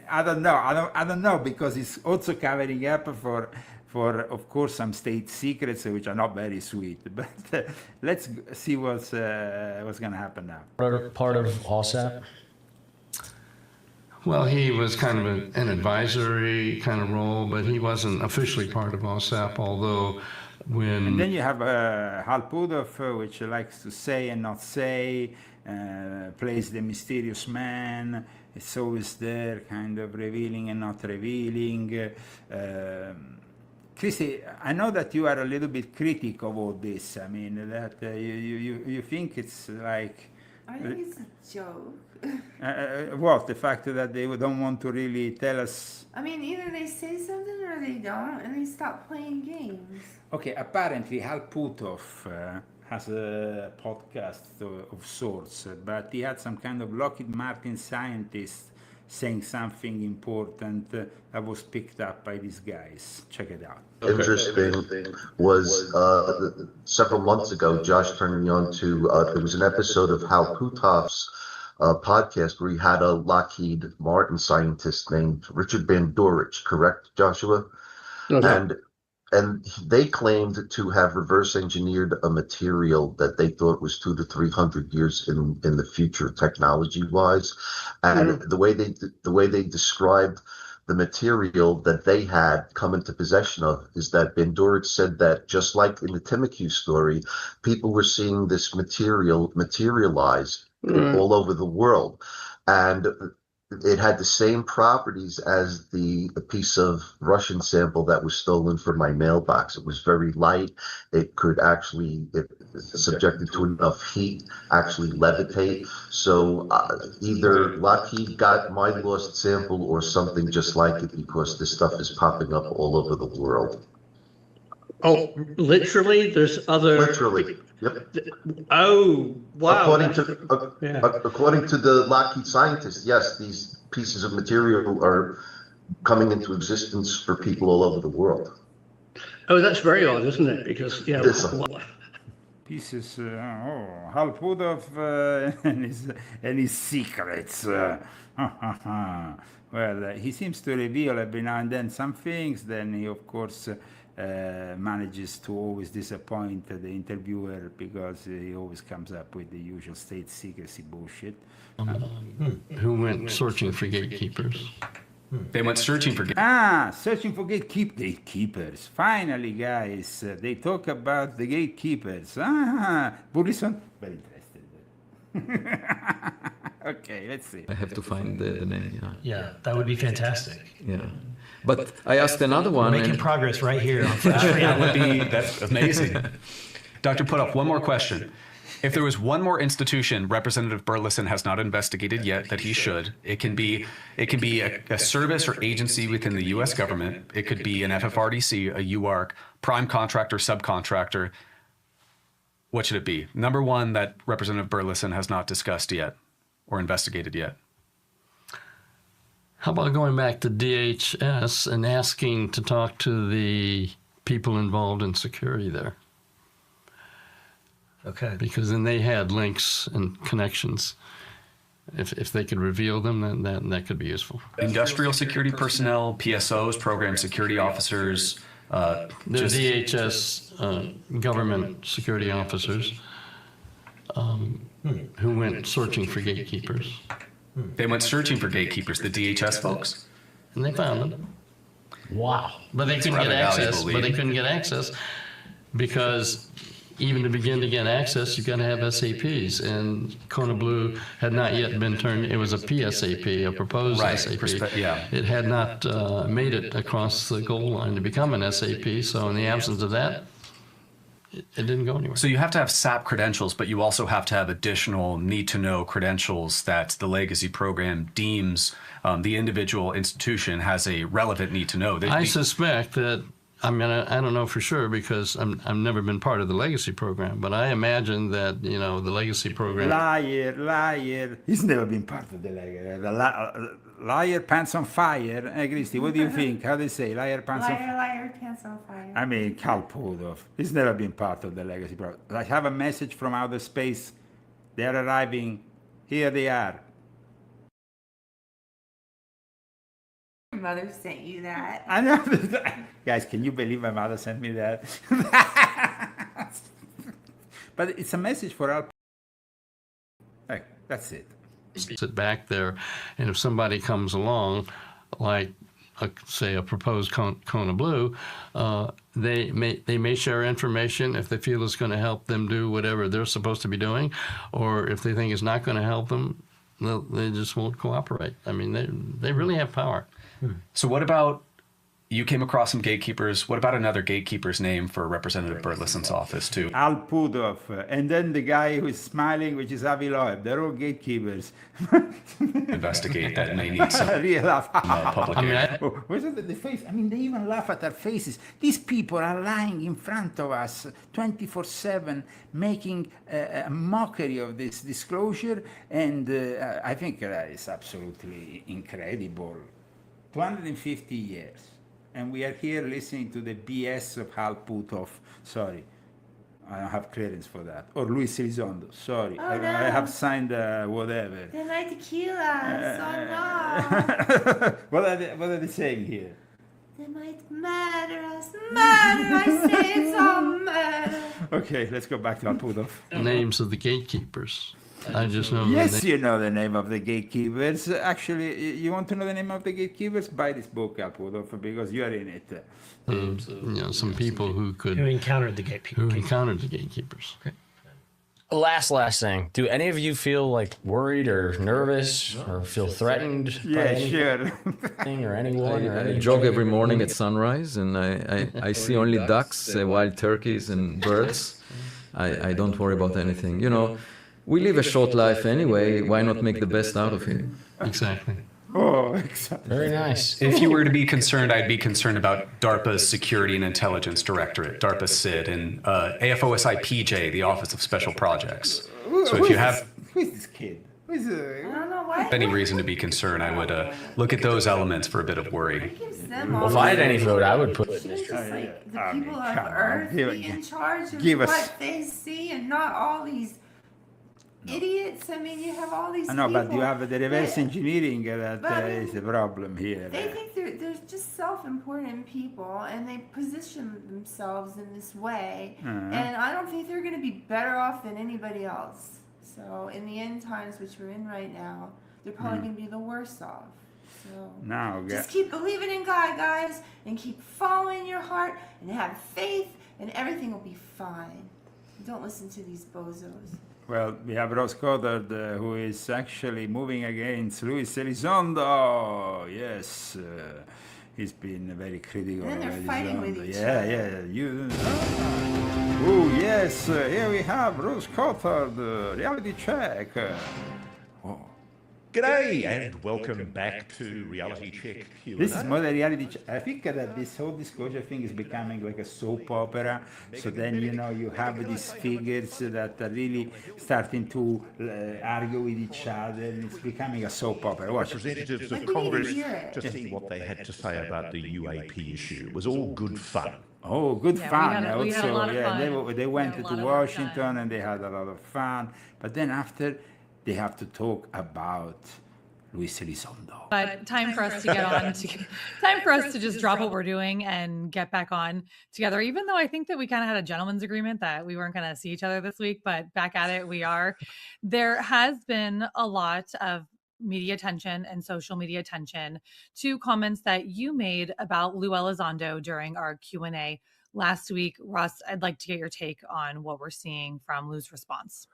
I don't know, because he's also covering up for, of course, some state secrets which are not very sweet. But let's see what's going to happen now. Part of OSAP? Well, he was kind of an advisory kind of role, but he wasn't officially part of OSAP, although when... And then you have Hal Pudov, which likes to say and not say, plays the mysterious man. It's always there, kind of revealing and not revealing. Christy, I know that you are a little bit critical of all this. I mean, that you think it's like... I think it's a joke. What? The fact that they don't want to really tell us... I mean, either they say something or they don't, and they stop playing games. Okay, apparently Hal Puthoff has a podcast of sorts, but he had some kind of Lockheed Martin scientist saying something important that was picked up by these guys. Check it out. Interesting was several months ago, Josh turned me on to, there was an episode of Hal Puthoff's podcast where he had a Lockheed Martin scientist named Richard Van Dorich, correct, Joshua? Okay. And they claimed to have reverse engineered a material that they thought was 200 to 300 years in the future, technology wise. And the way they described the material that they had come into possession of is that Van Dorich said that just like in the Timbuktu story, people were seeing this material materialize all over the world. And it had the same properties as the piece of Russian sample that was stolen from my mailbox. It was very light. It could actually, if subjected to enough heat, actually levitate. So either Lockheed got my lost sample or something just like it, because this stuff is popping up all over the world. Oh, literally? There's other... Literally, yep. Oh, wow. According to the Lockheed scientists, yes, these pieces of material are coming into existence for people all over the world. Oh, that's very odd, isn't it? Because, yeah. pieces. Hal Puthoff and his secrets. Well, he seems to reveal every now and then some things. Then he, of course, manages to always disappoint the interviewer because he always comes up with the usual state secrecy bullshit. Who went searching for gatekeepers? They went searching for searching for gatekeepers. Finally, guys, they talk about the gatekeepers. Burleson, very interested. Okay, let's see. I have to find the name. Yeah, that would be fantastic. Yeah. But I asked another one. We're making progress right here. That's amazing. Dr. Puthoff, one more question. If there was one more institution Representative Burleson has not investigated yet that he should, it can be a service or agency within the U.S. government. It could be an FFRDC, a UARC, prime contractor, subcontractor. What should it be? Number one that Representative Burleson has not discussed yet or investigated yet. How about going back to DHS and asking to talk to the people involved in security there? Okay. Because then they had links and connections. If they could reveal them, then that could be useful. Industrial security personnel, PSOs, program security officers. The DHS government security officers who went searching for gatekeepers. They went searching for gatekeepers, the DHS folks. And they found them. Wow. But they couldn't get access. But they couldn't get access because even to begin to get access, you've got to have SAPs. And Kona Blue had not yet been turned. It was a PSAP, a proposed SAP. It had not made it across the goal line to become an SAP. So in the absence of that, it didn't go anywhere. So you have to have SAP credentials, but you also have to have additional need-to-know credentials that the legacy program deems the individual institution has a relevant need-to-know. I suspect that, I mean, I don't know for sure because I've never been part of the legacy program, but I imagine that, the legacy program... Liar. He's never been part of the legacy. Liar, pants on fire. Christy, what do you think? How they say? Liar, pants on fire? Liar, pants on fire. I mean, Hal Puthoff. He's never been part of the legacy program. I have a message from outer space. They're arriving. Here they are. Your mother sent you that. I know. Guys, can you believe my mother sent me that? But it's a message for our... Hey, that's it. Sit back there, and if somebody comes along, like say a proposed Kona Blue, they may share information if they feel it's going to help them do whatever they're supposed to be doing, or if they think it's not going to help them, they just won't cooperate. I mean, they really have power. So what about, you came across some gatekeepers, what about another gatekeeper's name for Representative Burleson's office too? Hal Puthoff, and then the guy who is smiling, which is Avi Loeb. They're all gatekeepers. Investigate that, and they need some real laugh. public air. Where's the face? I mean, they even laugh at our faces. These people are lying in front of us 24/7, making a mockery of this disclosure, and I think that is absolutely incredible. 250 years. And we are here listening to the BS of Hal Puthoff. Sorry, I don't have clearance for that. Or Luis Elizondo. Sorry, Oh, I no. have signed whatever. They like tequila. So no. What are they saying here? They might murder us. Murder, I say it's all murder. Okay, let's go back to Hal Puthoff. Names of the gatekeepers. I just know. Yes, you know the name of the gatekeepers. Actually, you want to know the name of the gatekeepers? Buy this book, Hal Puthoff, because you are in it. Some people who encountered the gatekeepers. Okay. Last thing. Do any of you feel like worried or nervous or feel threatened by anything or anyone? I jog every morning at sunrise, and I see only ducks, wild turkeys, and birds. I don't worry about anything. We live a short life anyway. Why not make the best out of it? Exactly. Oh, exactly. Very nice. If you were to be concerned, I'd be concerned about DARPA's Security and Intelligence Directorate, DARPA SID, and AFOSI PJ, the Office of Special Projects. So if you have... Who is this kid? I don't know why. Any reason to be concerned, I would look at those elements for a bit of worry. Well, if I had any vote, I would put. Shouldn't just like the people of Earth be in charge of give us- what they see and not all these idiots? I mean, you have all these No, people. but you have the reverse engineering that But- is the problem here. They think they're just self-important people, and they position themselves in this way. And I don't think they're going to be better off than anybody else. So in the end times, which we're in right now, they're probably going to be the worst off. So Now, just keep believing in God, guys, and keep following your heart, and have faith, and everything will be fine. Don't listen to these bozos. well, we have Ross Goddard, who is actually moving against Luis Elizondo. Yes, he's been very critical. And then of they're fighting with Elizondo. each Yeah, other. yeah. Oh, yes. Here we have Ross Goddard, reality check. G'day and welcome back to Reality Check. This is more than reality check. I think that this whole disclosure thing is becoming like a soap opera. So then, you know, you have these figures that are really starting to argue with each other, and it's becoming a soap opera. Watch. Representatives Like, of we need to Congress hear it. to see what they had to say about the UAP issue. It was all good fun. Oh, good Yeah, fun. we had a lot of fun. They went We had a to lot of work Washington and they had a lot of fun. But then after, they have to talk about Luis Elizondo. But time for us to get on to time for us to just drop what we're doing and get back on together. Even though I think that we kind of had a gentleman's agreement that we weren't going to see each other this week, but back at it we are. There has been a lot of media attention and social media attention to comments that you made about Lou Elizondo during our Q&A last week. Russ, I'd like to get your take on what we're seeing from Lou's response.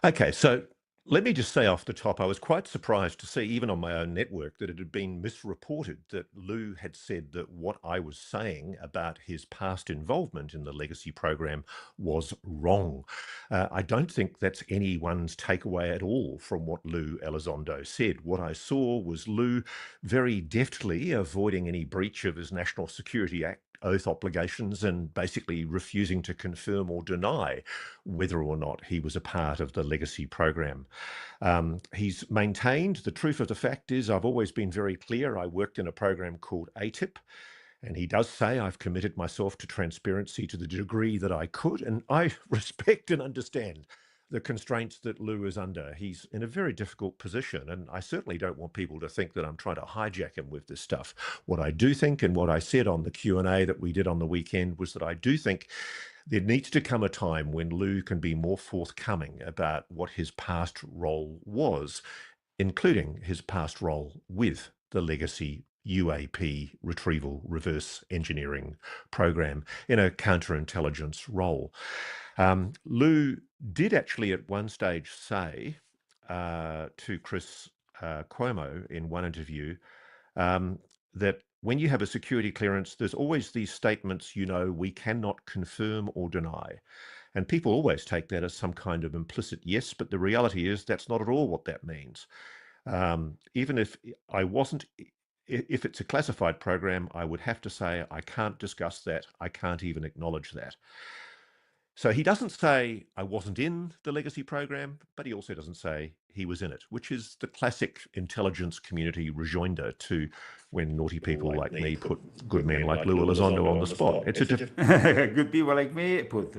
Okay, so let me just say off the top, I was quite surprised to see, even on my own network, that it had been misreported that Lou had said that what I was saying about his past involvement in the legacy program was wrong. I don't think that's anyone's takeaway at all from what Lou Elizondo said. What I saw was Lou very deftly avoiding any breach of his National Security Act oath obligations and basically refusing to confirm or deny whether or not he was a part of the legacy program. He's maintained the truth of the fact is I've always been very clear. I worked in a program called ATIP, and he does say I've committed myself to transparency to the degree that I could, and I respect and understand the constraints that Lou is under. He's in a very difficult position, and I certainly don't want people to think that I'm trying to hijack him with this stuff. What I do think, and what I said on the Q&A that we did on the weekend, was that I do think there needs to come a time when Lou can be more forthcoming about what his past role was, including his past role with the legacy UAP retrieval reverse engineering program in a counterintelligence role. Lou did actually at one stage say to Chris Cuomo in one interview that when you have a security clearance, there's always these statements, you know, we cannot confirm or deny. And people always take that as some kind of implicit yes, but the reality is that's not at all what that means. Even if if it's a classified program, I would have to say I can't discuss that. I can't even acknowledge that. So he doesn't say I wasn't in the legacy program, but he also doesn't say he was in it, which is the classic intelligence community rejoinder to when naughty people like me put good men like Lou Elizondo on the spot. It's a Good people like me put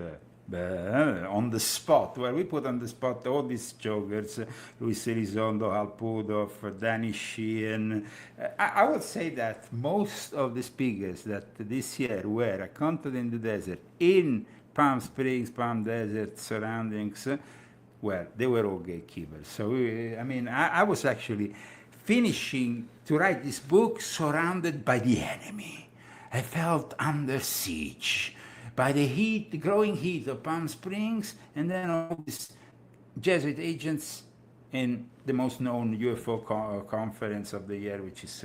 on the spot. Well, we put on the spot all these jokers, Luis Elizondo, Al Pudov, Danny Sheehan. I would say that most of the speakers that this year were accounted in the desert in Palm Springs, Palm Desert surroundings, well, they were all gatekeepers. So, I was actually finishing to write this book surrounded by the enemy. I felt under siege by the heat, the growing heat of Palm Springs, and then all these Jesuit agents in the most known UFO conference of the year, which is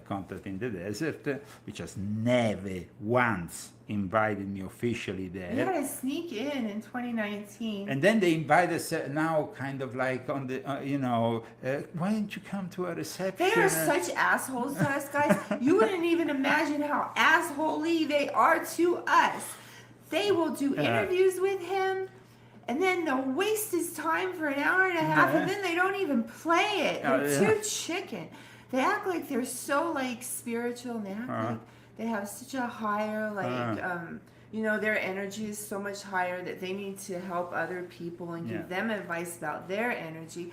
Contact in the Desert, which has never once invited me officially there. We had to sneak in 2019. And then they invite us now kind of like on the, why don't you come to a reception? They are such assholes to us, guys. You wouldn't even imagine how assholey they are to us. They will do interviews with him. and then they'll waste his time for an hour and a half, and then they don't even play it. They're too chicken. They act like they're so like spiritual, and they act like they have such a higher their energy is so much higher that they need to help other people and give them advice about their energy.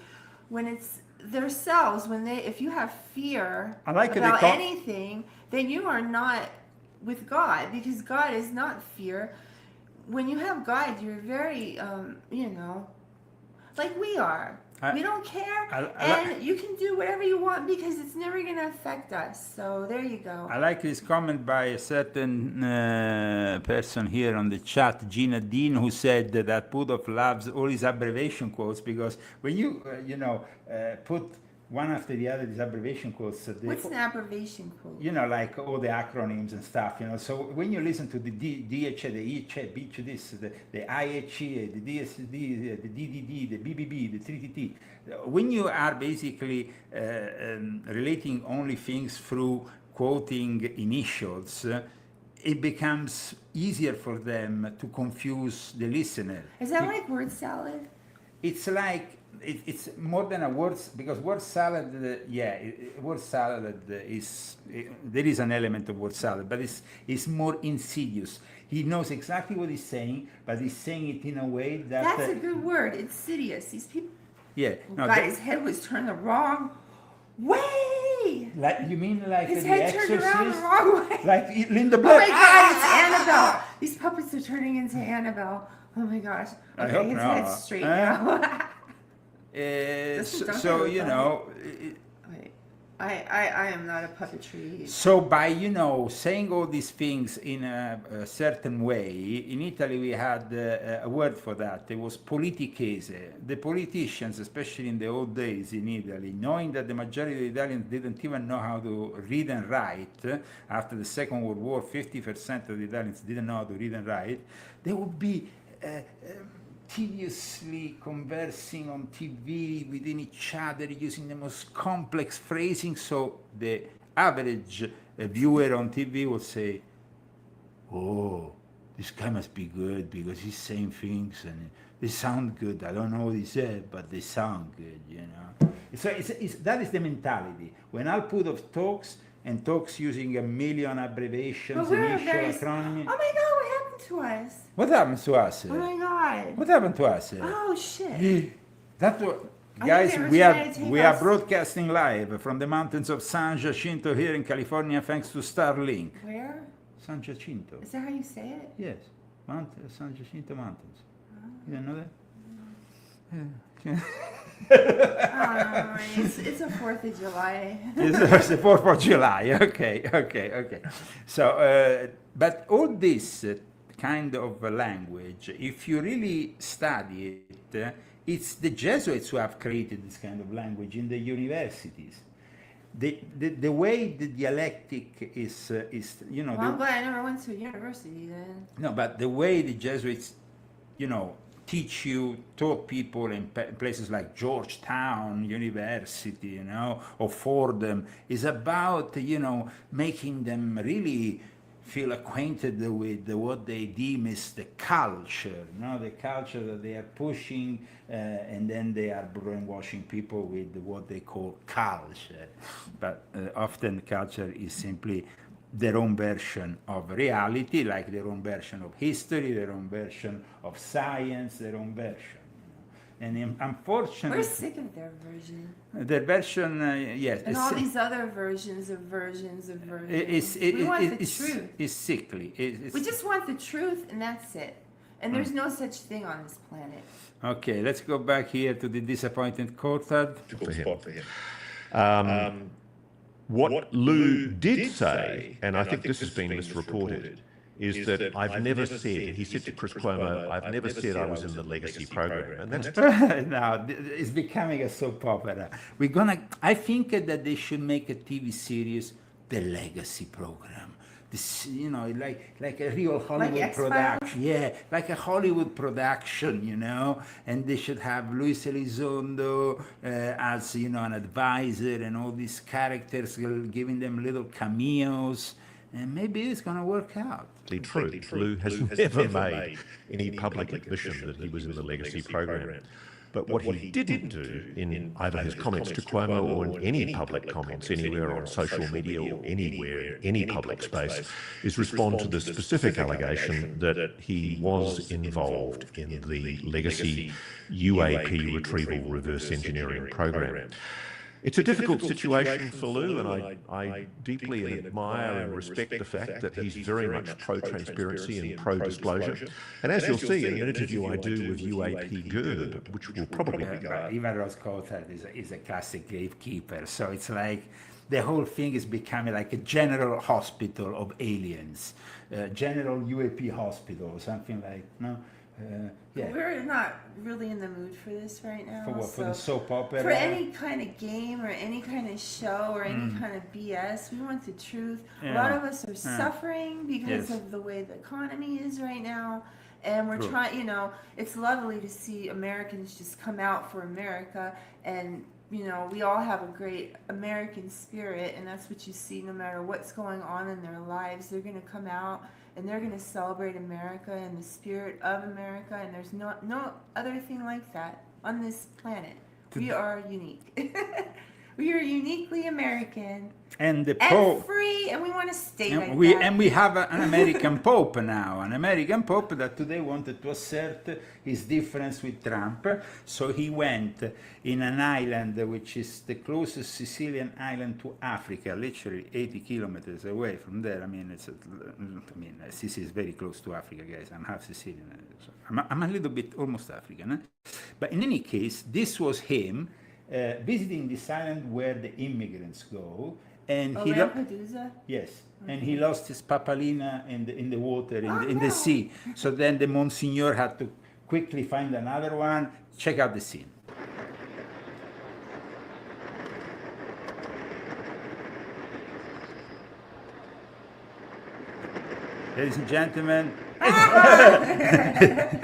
When it's themselves, if you have fear about anything, then you are not with God, because God is not fear. When you have God, you're very, like we are. We don't care, and you can do whatever you want because it's never going to affect us. So there you go. I like this comment by a certain person here on the chat, Gina Dean, who said that Pudov loves all his abbreviation quotes, because when you, put one after the other these abbreviation quotes. What's an abbreviation quote? Like all the acronyms and stuff, So when you listen to the DHE, the EHE, BICH, this, the IHE, the DSD, the DDD, the BBB, the 3TT, when you are basically relating only things through quoting initials, it becomes easier for them to confuse the listener. Is that like word salad? It's like, it's more than a word, because word salad, word salad there is an element of word salad, but it's more insidious. He knows exactly what he's saying, but he's saying it in a way that... That's a good word, insidious. These people... Yeah. His head was turned the wrong way! Like, you mean like his the head Exorcist? Turned around the wrong way! Like Linda Blair. Oh my God, it's Annabelle! These puppets are turning into Annabelle. Oh my gosh. Okay, I hope his not. head's straight now. I am not a puppetry. So by saying all these things in a certain way, in Italy we had a word for that. It was politichese. The politicians, especially in the old days in Italy, knowing that the majority of the Italians didn't even know how to read and write, after the Second World War, 50% of the Italians didn't know how to read and write, they would be tediously conversing on TV within each other using the most complex phrasing, so the average viewer on TV would say, oh, this guy must be good because he's saying things and they sound good. I don't know what he said, but they sound good, So that is the mentality. When Al Pudov talks using a million abbreviations, initial acronyms. Oh my God, what happened to us? What happened to us? Oh my God. What happened to us? Oh shit. That's what, guys, we are broadcasting live from the mountains of San Jacinto here in California, thanks to Starlink. Where? San Jacinto. Is that how you say it? Yes, San Jacinto Mountains. You didn't know that? It's the 4th of July. It's the 4th of July. Okay. So, but all this kind of language, if you really study it, it's the Jesuits who have created this kind of language in the universities. The way the dialectic is Well, I'm glad I never went to a university then. No, but the way the Jesuits, taught people in places like Georgetown University, or Fordham, is about, making them really feel acquainted with what they deem is the culture, the culture that they are pushing, and then they are brainwashing people with what they call culture. But often culture is simply their own version of reality, like their own version of history, their own version of science, their own version. And unfortunately, we're sick of their version. Their version, yes. And all these other versions of versions. We want the truth. It's sickly. We just want the truth, and that's it. And there's no such thing on this planet. Okay, let's go back here to the disappointed Coulthard. For him. What Lou did say, and I think this has been misreported, is that I've never said, he said to Chris Cuomo, I've never said I was in the legacy program. And that's now, it's becoming a soap opera. I think that they should make a TV series, The Legacy Program. This, like a real Hollywood production. Yeah, like a Hollywood production, and they should have Luis Elizondo as, an advisor, and all these characters, giving them little cameos. and maybe it's going to work out. True. Lou has never made any public admission that he was in the legacy program. But what he didn't do in either his comments to Cuomo or in any public comments anywhere on social media or anywhere in any public space is respond to the specific allegation that he was involved in the legacy UAP retrieval reverse engineering program. It's a difficult situation for Lou, and I deeply admire and respect the fact that he's very much pro-transparency and pro-disclosure. And as you'll see in an interview I do with UAP Gerb, which will probably be... Even Roscoe is a classic gatekeeper, so it's like the whole thing is becoming like a general hospital of aliens, general UAP hospital or something like, no? Yeah. We're not really in the mood for this right now. For what? For the soap opera? For any kind of game or any kind of show or any kind of BS. We want the truth. A lot of us are suffering because of the way the economy is right now. And we're trying, you know, it's lovely to see Americans just come out for America. And, you know, we all have a great American spirit. And that's what you see no matter what's going on in their lives. They're going to come out and they're going to celebrate America and the spirit of America, and there's no other thing like that on this planet. We are unique. We are uniquely American and the Pope, and free, and we want to stay like that. And we have an American Pope now, an American Pope that today wanted to assert his difference with Trump. So he went in an island which is the closest Sicilian island to Africa, literally 80 kilometers away from there. I mean, Sicily is very close to Africa, guys. I'm half Sicilian. So I'm a little bit almost African. But in any case, this was him visiting this island where the immigrants go. And Lampedusa? Yes, and he lost his papalina in the water, in the sea. So then the Monsignor had to quickly find another one. Check out the scene. Ladies and gentlemen,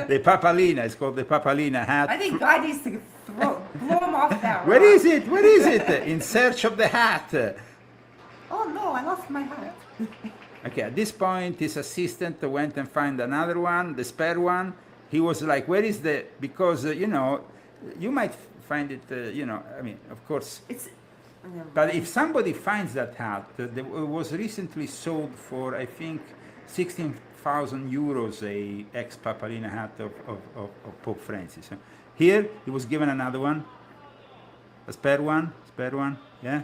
the papalina, it's called the papalina hat. I think God needs to blow him off that rock. Where is it? Where is it? In search of the hat. Oh no, I lost my hat. Okay, at this point, his assistant went and found another one, the spare one. He was like, where is the, because, you know, you might find it, you know, I mean, of course. But if somebody finds that hat, it was recently sold for, I think, 16,000 euros, a ex-Papalina hat of Pope Francis. Here, he was given another one, a spare one, yeah?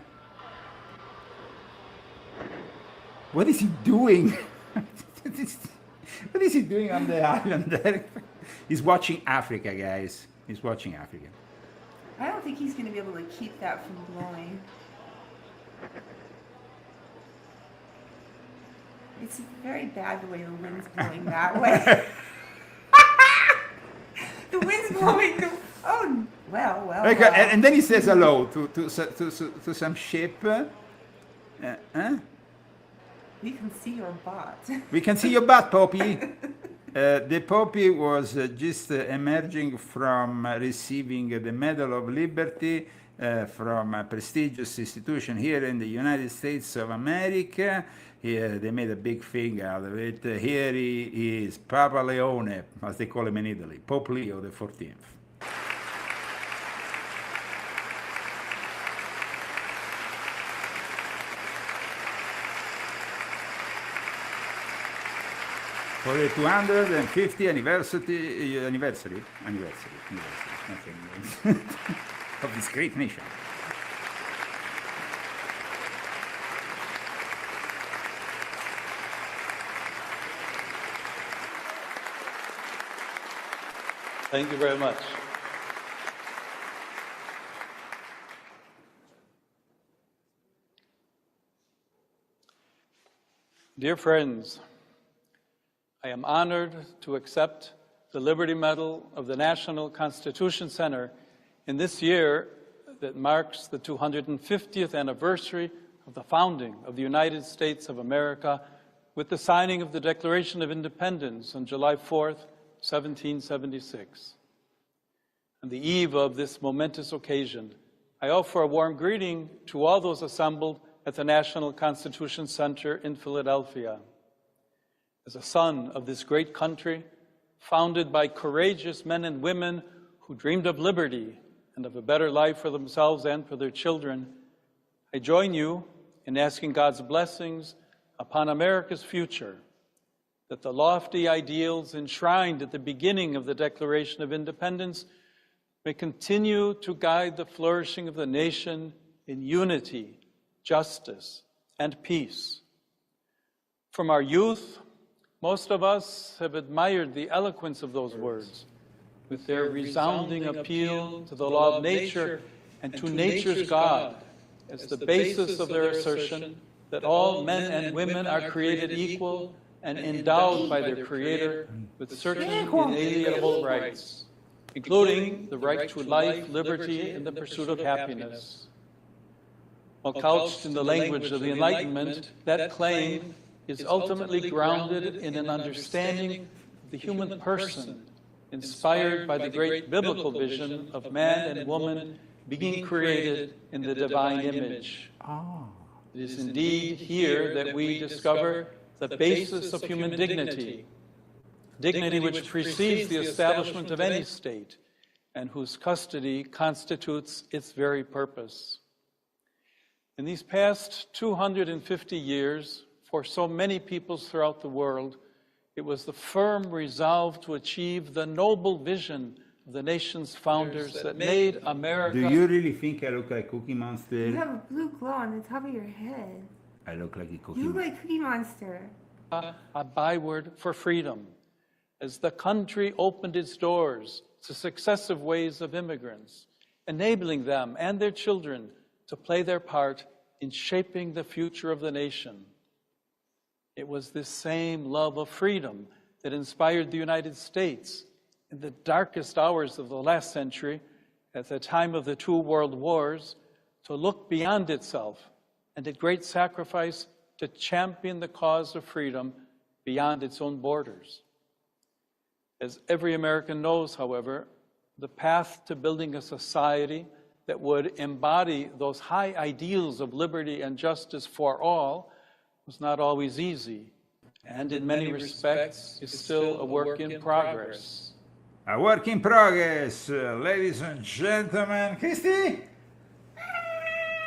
What is he doing? What is he doing on the island there? He's watching Africa, guys. He's watching Africa. I don't think he's going to be able to keep that from blowing. It's very bad the way the wind's blowing that way. The wind's blowing. Oh, well. And then he says hello to some ship. We can see your butt. We can see your butt, Poppy. The Poppy was just emerging from receiving the Medal of Liberty from a prestigious institution here in the United States of America. They made a big thing out of it. Here he is, Papa Leone, as they call him in Italy, Pope Leo the 14th. For the 250th anniversary of this great nation. Thank you very much. Dear friends, I am honored to accept the Liberty Medal of the National Constitution Center in this year that marks the 250th anniversary of the founding of the United States of America with the signing of the Declaration of Independence on July 4th, 1776. On the eve of this momentous occasion, I offer a warm greeting to all those assembled at the National Constitution Center in Philadelphia. As a son of this great country, founded by courageous men and women who dreamed of liberty and of a better life for themselves and for their children, I join you in asking God's blessings upon America's future, that the lofty ideals enshrined at the beginning of the Declaration of Independence may continue to guide the flourishing of the nation in unity, justice, and peace. From our youth, most of us have admired the eloquence of those words, with their resounding appeal to the law of nature and to nature's God as the basis of their assertion that all men and women are created equal and endowed by their Creator with certain inalienable rights, including the right to life, liberty, and the pursuit of happiness. While couched in the language of the Enlightenment, that claim is ultimately grounded in an understanding of the human person, inspired by the great biblical vision of man and woman being created in the divine image. It is indeed here that we discover the basis of human dignity, dignity which precedes the establishment of any state and whose custody constitutes its very purpose. In these past 250 years, for so many peoples throughout the world, it was the firm resolve to achieve the noble vision of the nation's founders that made America... Do you really think I look like Cookie Monster? You have a blue glow on the top of your head. I look like a Cookie You look Monster. like Cookie Monster. A byword for freedom, as the country opened its doors to successive waves of immigrants, enabling them and their children to play their part in shaping the future of the nation. It was this same love of freedom that inspired the United States in the darkest hours of the last century, at the time of the two world wars, to look beyond itself and at great sacrifice to champion the cause of freedom beyond its own borders. As every American knows, however, the path to building a society that would embody those high ideals of liberty and justice for all was not always easy, and in many respects is still a work in progress. A work in progress, ladies and gentlemen. Christy?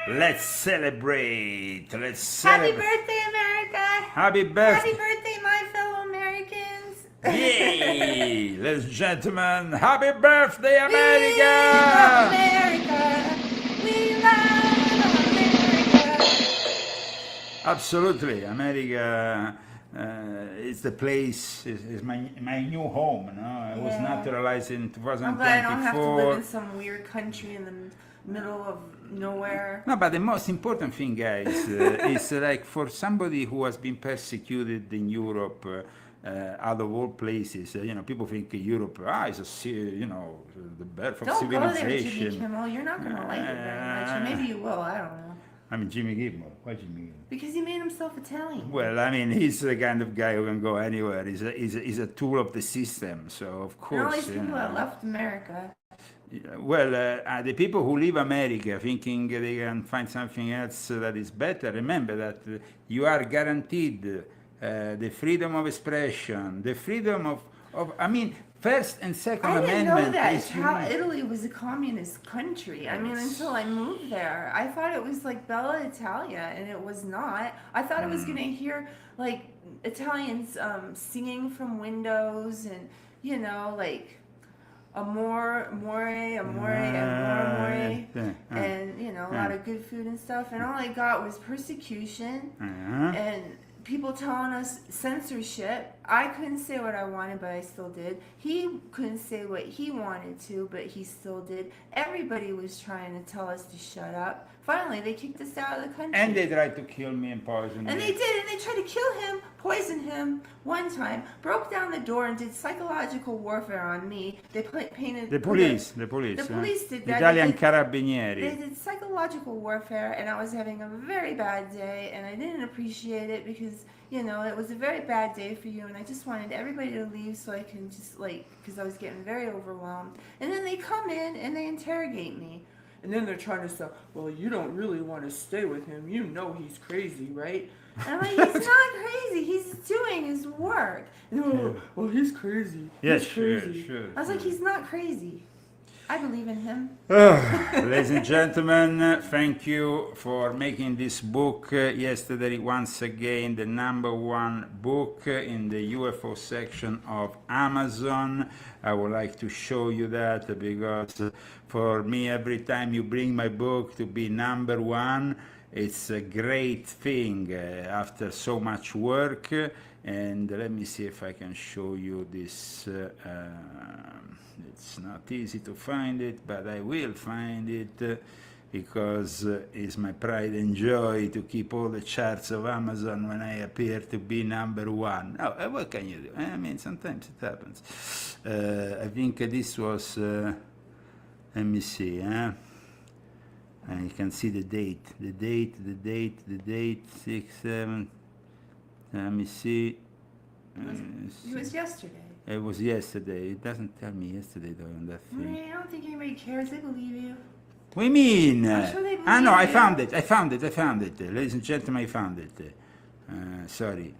Let's celebrate. Let's celebrate. Happy birthday, America! Happy birthday. Happy birthday, my fellow Americans! Yay! Ladies and gentlemen, happy birthday, America! We love America! We love America! Absolutely, America is the place, is my new home. No? I was naturalized in 2024. I'm glad I don't have to live in some weird country in the middle of nowhere. No, but the most important thing, guys, is like for somebody who has been persecuted in Europe, out of all places, people think Europe, is the birth of Don't civilization. go there, Jimmy Kimmel. You're not going to like it very much. Or maybe you will. I don't know. I mean, Jimmy Kimmel. Why Jimmy Kimmel? Because he made himself Italian. Well, I mean, he's the kind of guy who can go anywhere. He's a tool of the system. So, of course. And all these people that left America. Well, the people who leave America thinking they can find something else that is better, remember that you are guaranteed the freedom of expression, the freedom of First and Second Amendment. I didn't know that Italy was a communist country. I mean, until I moved there. I thought it was like Bella Italia, and it was not. I thought I was going to hear, like, Italians singing from windows and, like, amore, and a lot of good food and stuff. And all I got was persecution and people telling us censorship. I couldn't say what I wanted, but I still did. He couldn't say what he wanted to, but he still did. Everybody was trying to tell us to shut up. Finally, they kicked us out of the country. And they tried to kill me and poison me. And they did, and they tried to kill him, poison him one time, broke down the door and did psychological warfare on me. They painted... The police. The police did that. Italian Carabinieri. They did psychological warfare, and I was having a very bad day, and I didn't appreciate it because, it was a very bad day for you, and I just wanted everybody to leave so I can just, because I was getting very overwhelmed. And then they come in, and they interrogate me. And then they're trying to say, well, you don't really want to stay with him. You know he's crazy, right? And I'm like, he's not crazy. He's doing his work. No, well, he's crazy. Yes, He's crazy. sure. I was like, he's not crazy. I believe in him. Ladies and gentlemen, thank you for making this book yesterday once again the #1 book in the UFO section of Amazon. I would like to show you that because for me, every time you bring my book to be #1, it's a great thing after so much work. And let me see if I can show you this. It's not easy to find it, but I will find it because it's my pride and joy to keep all the charts of Amazon when I appear to be #1. Oh, what can you do? I mean, sometimes it happens. I think this was, let me see, and you can see the date, 6, 7, let me see. It was yesterday. It was yesterday. It doesn't tell me yesterday though on that thing. I don't think anybody cares. They believe you. What do you mean? I'm sure they No, I believe found it. I found it. Ladies and gentlemen, I found it. Sorry.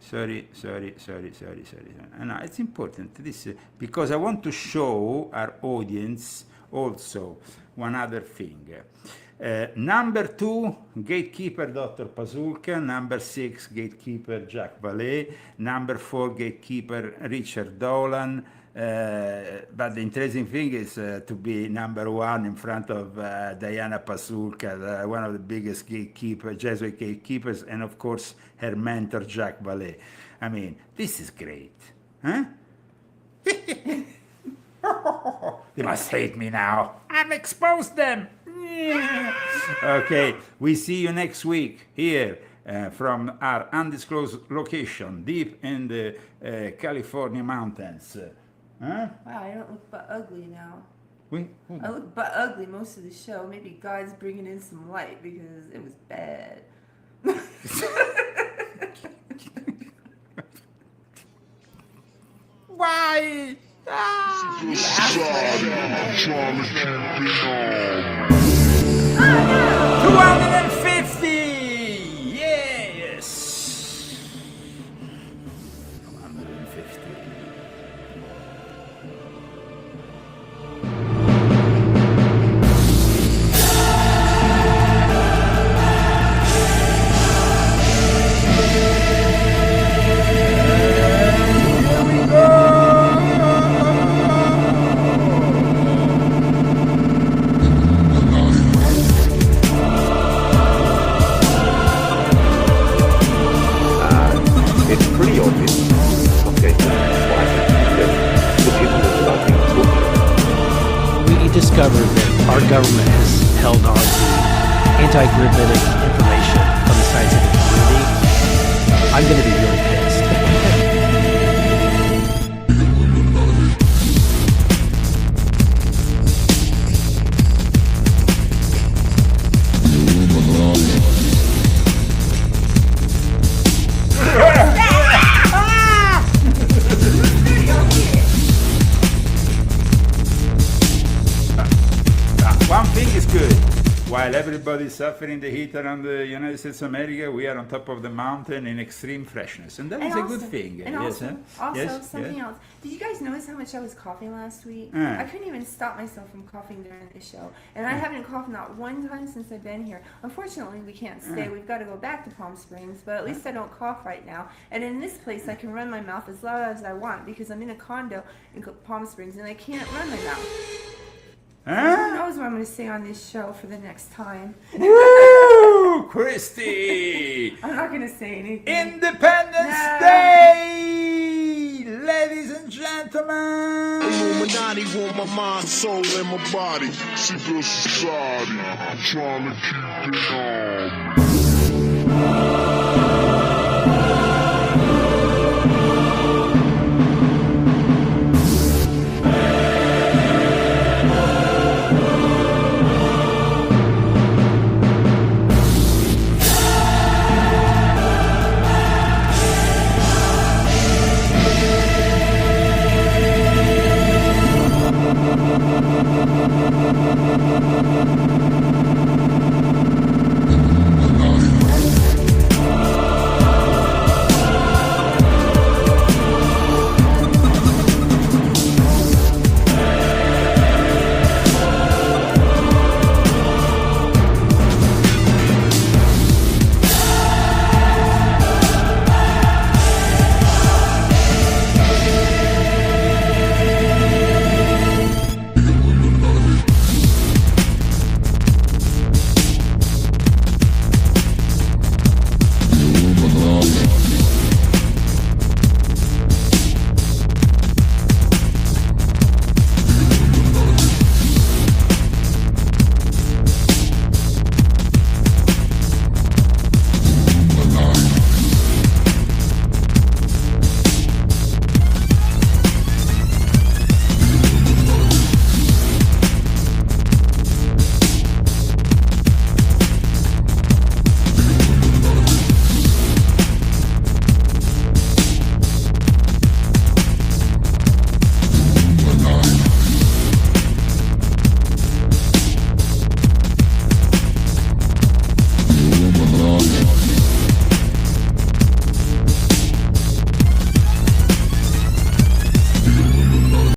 No, it's important. This because I want to show our audience also one other thing. #2, gatekeeper Dr. Pasulka. #6, gatekeeper Jack Vallée. #4, gatekeeper Richard Dolan. But the interesting thing is to be #1 in front of Diana Pasulka, one of the biggest Jesuit gatekeepers, and of course her mentor Jack Vallée. I mean, this is great, huh? They must hate me now. I've exposed them. Okay, we see you next week here from our undisclosed location deep in the California mountains. Huh? Wow, I don't look but ugly now. We? I look but ugly most of the show. Maybe God's bringing in some light because it was bad. Why? 250! Yes! 250. Here we go! It's pretty obvious. Okay. We discovered that our government has held on to anti-gravitic information from the scientific community. I'm going to be really pissed. One thing is good. While everybody's suffering the heat around the United States of America, we are on top of the mountain in extreme freshness. And that is a good thing. And Yes, also, huh? Yes, something yes. else. Did you guys notice how much I was coughing last week? Mm. I couldn't even stop myself from coughing during the show. And I haven't coughed not one time since I've been here. Unfortunately, we can't stay. We've got to go back to Palm Springs, but at least I don't cough right now. And in this place, I can run my mouth as loud as I want because I'm in a condo in Palm Springs and I can't run my mouth. Huh? Who knows what I'm going to say on this show for the next time? Woo! Christy! I'm not going to say anything. Independence Day! Ladies and gentlemen! Illuminati want my mind, soul, and my body. Secret society, trying to keep it on.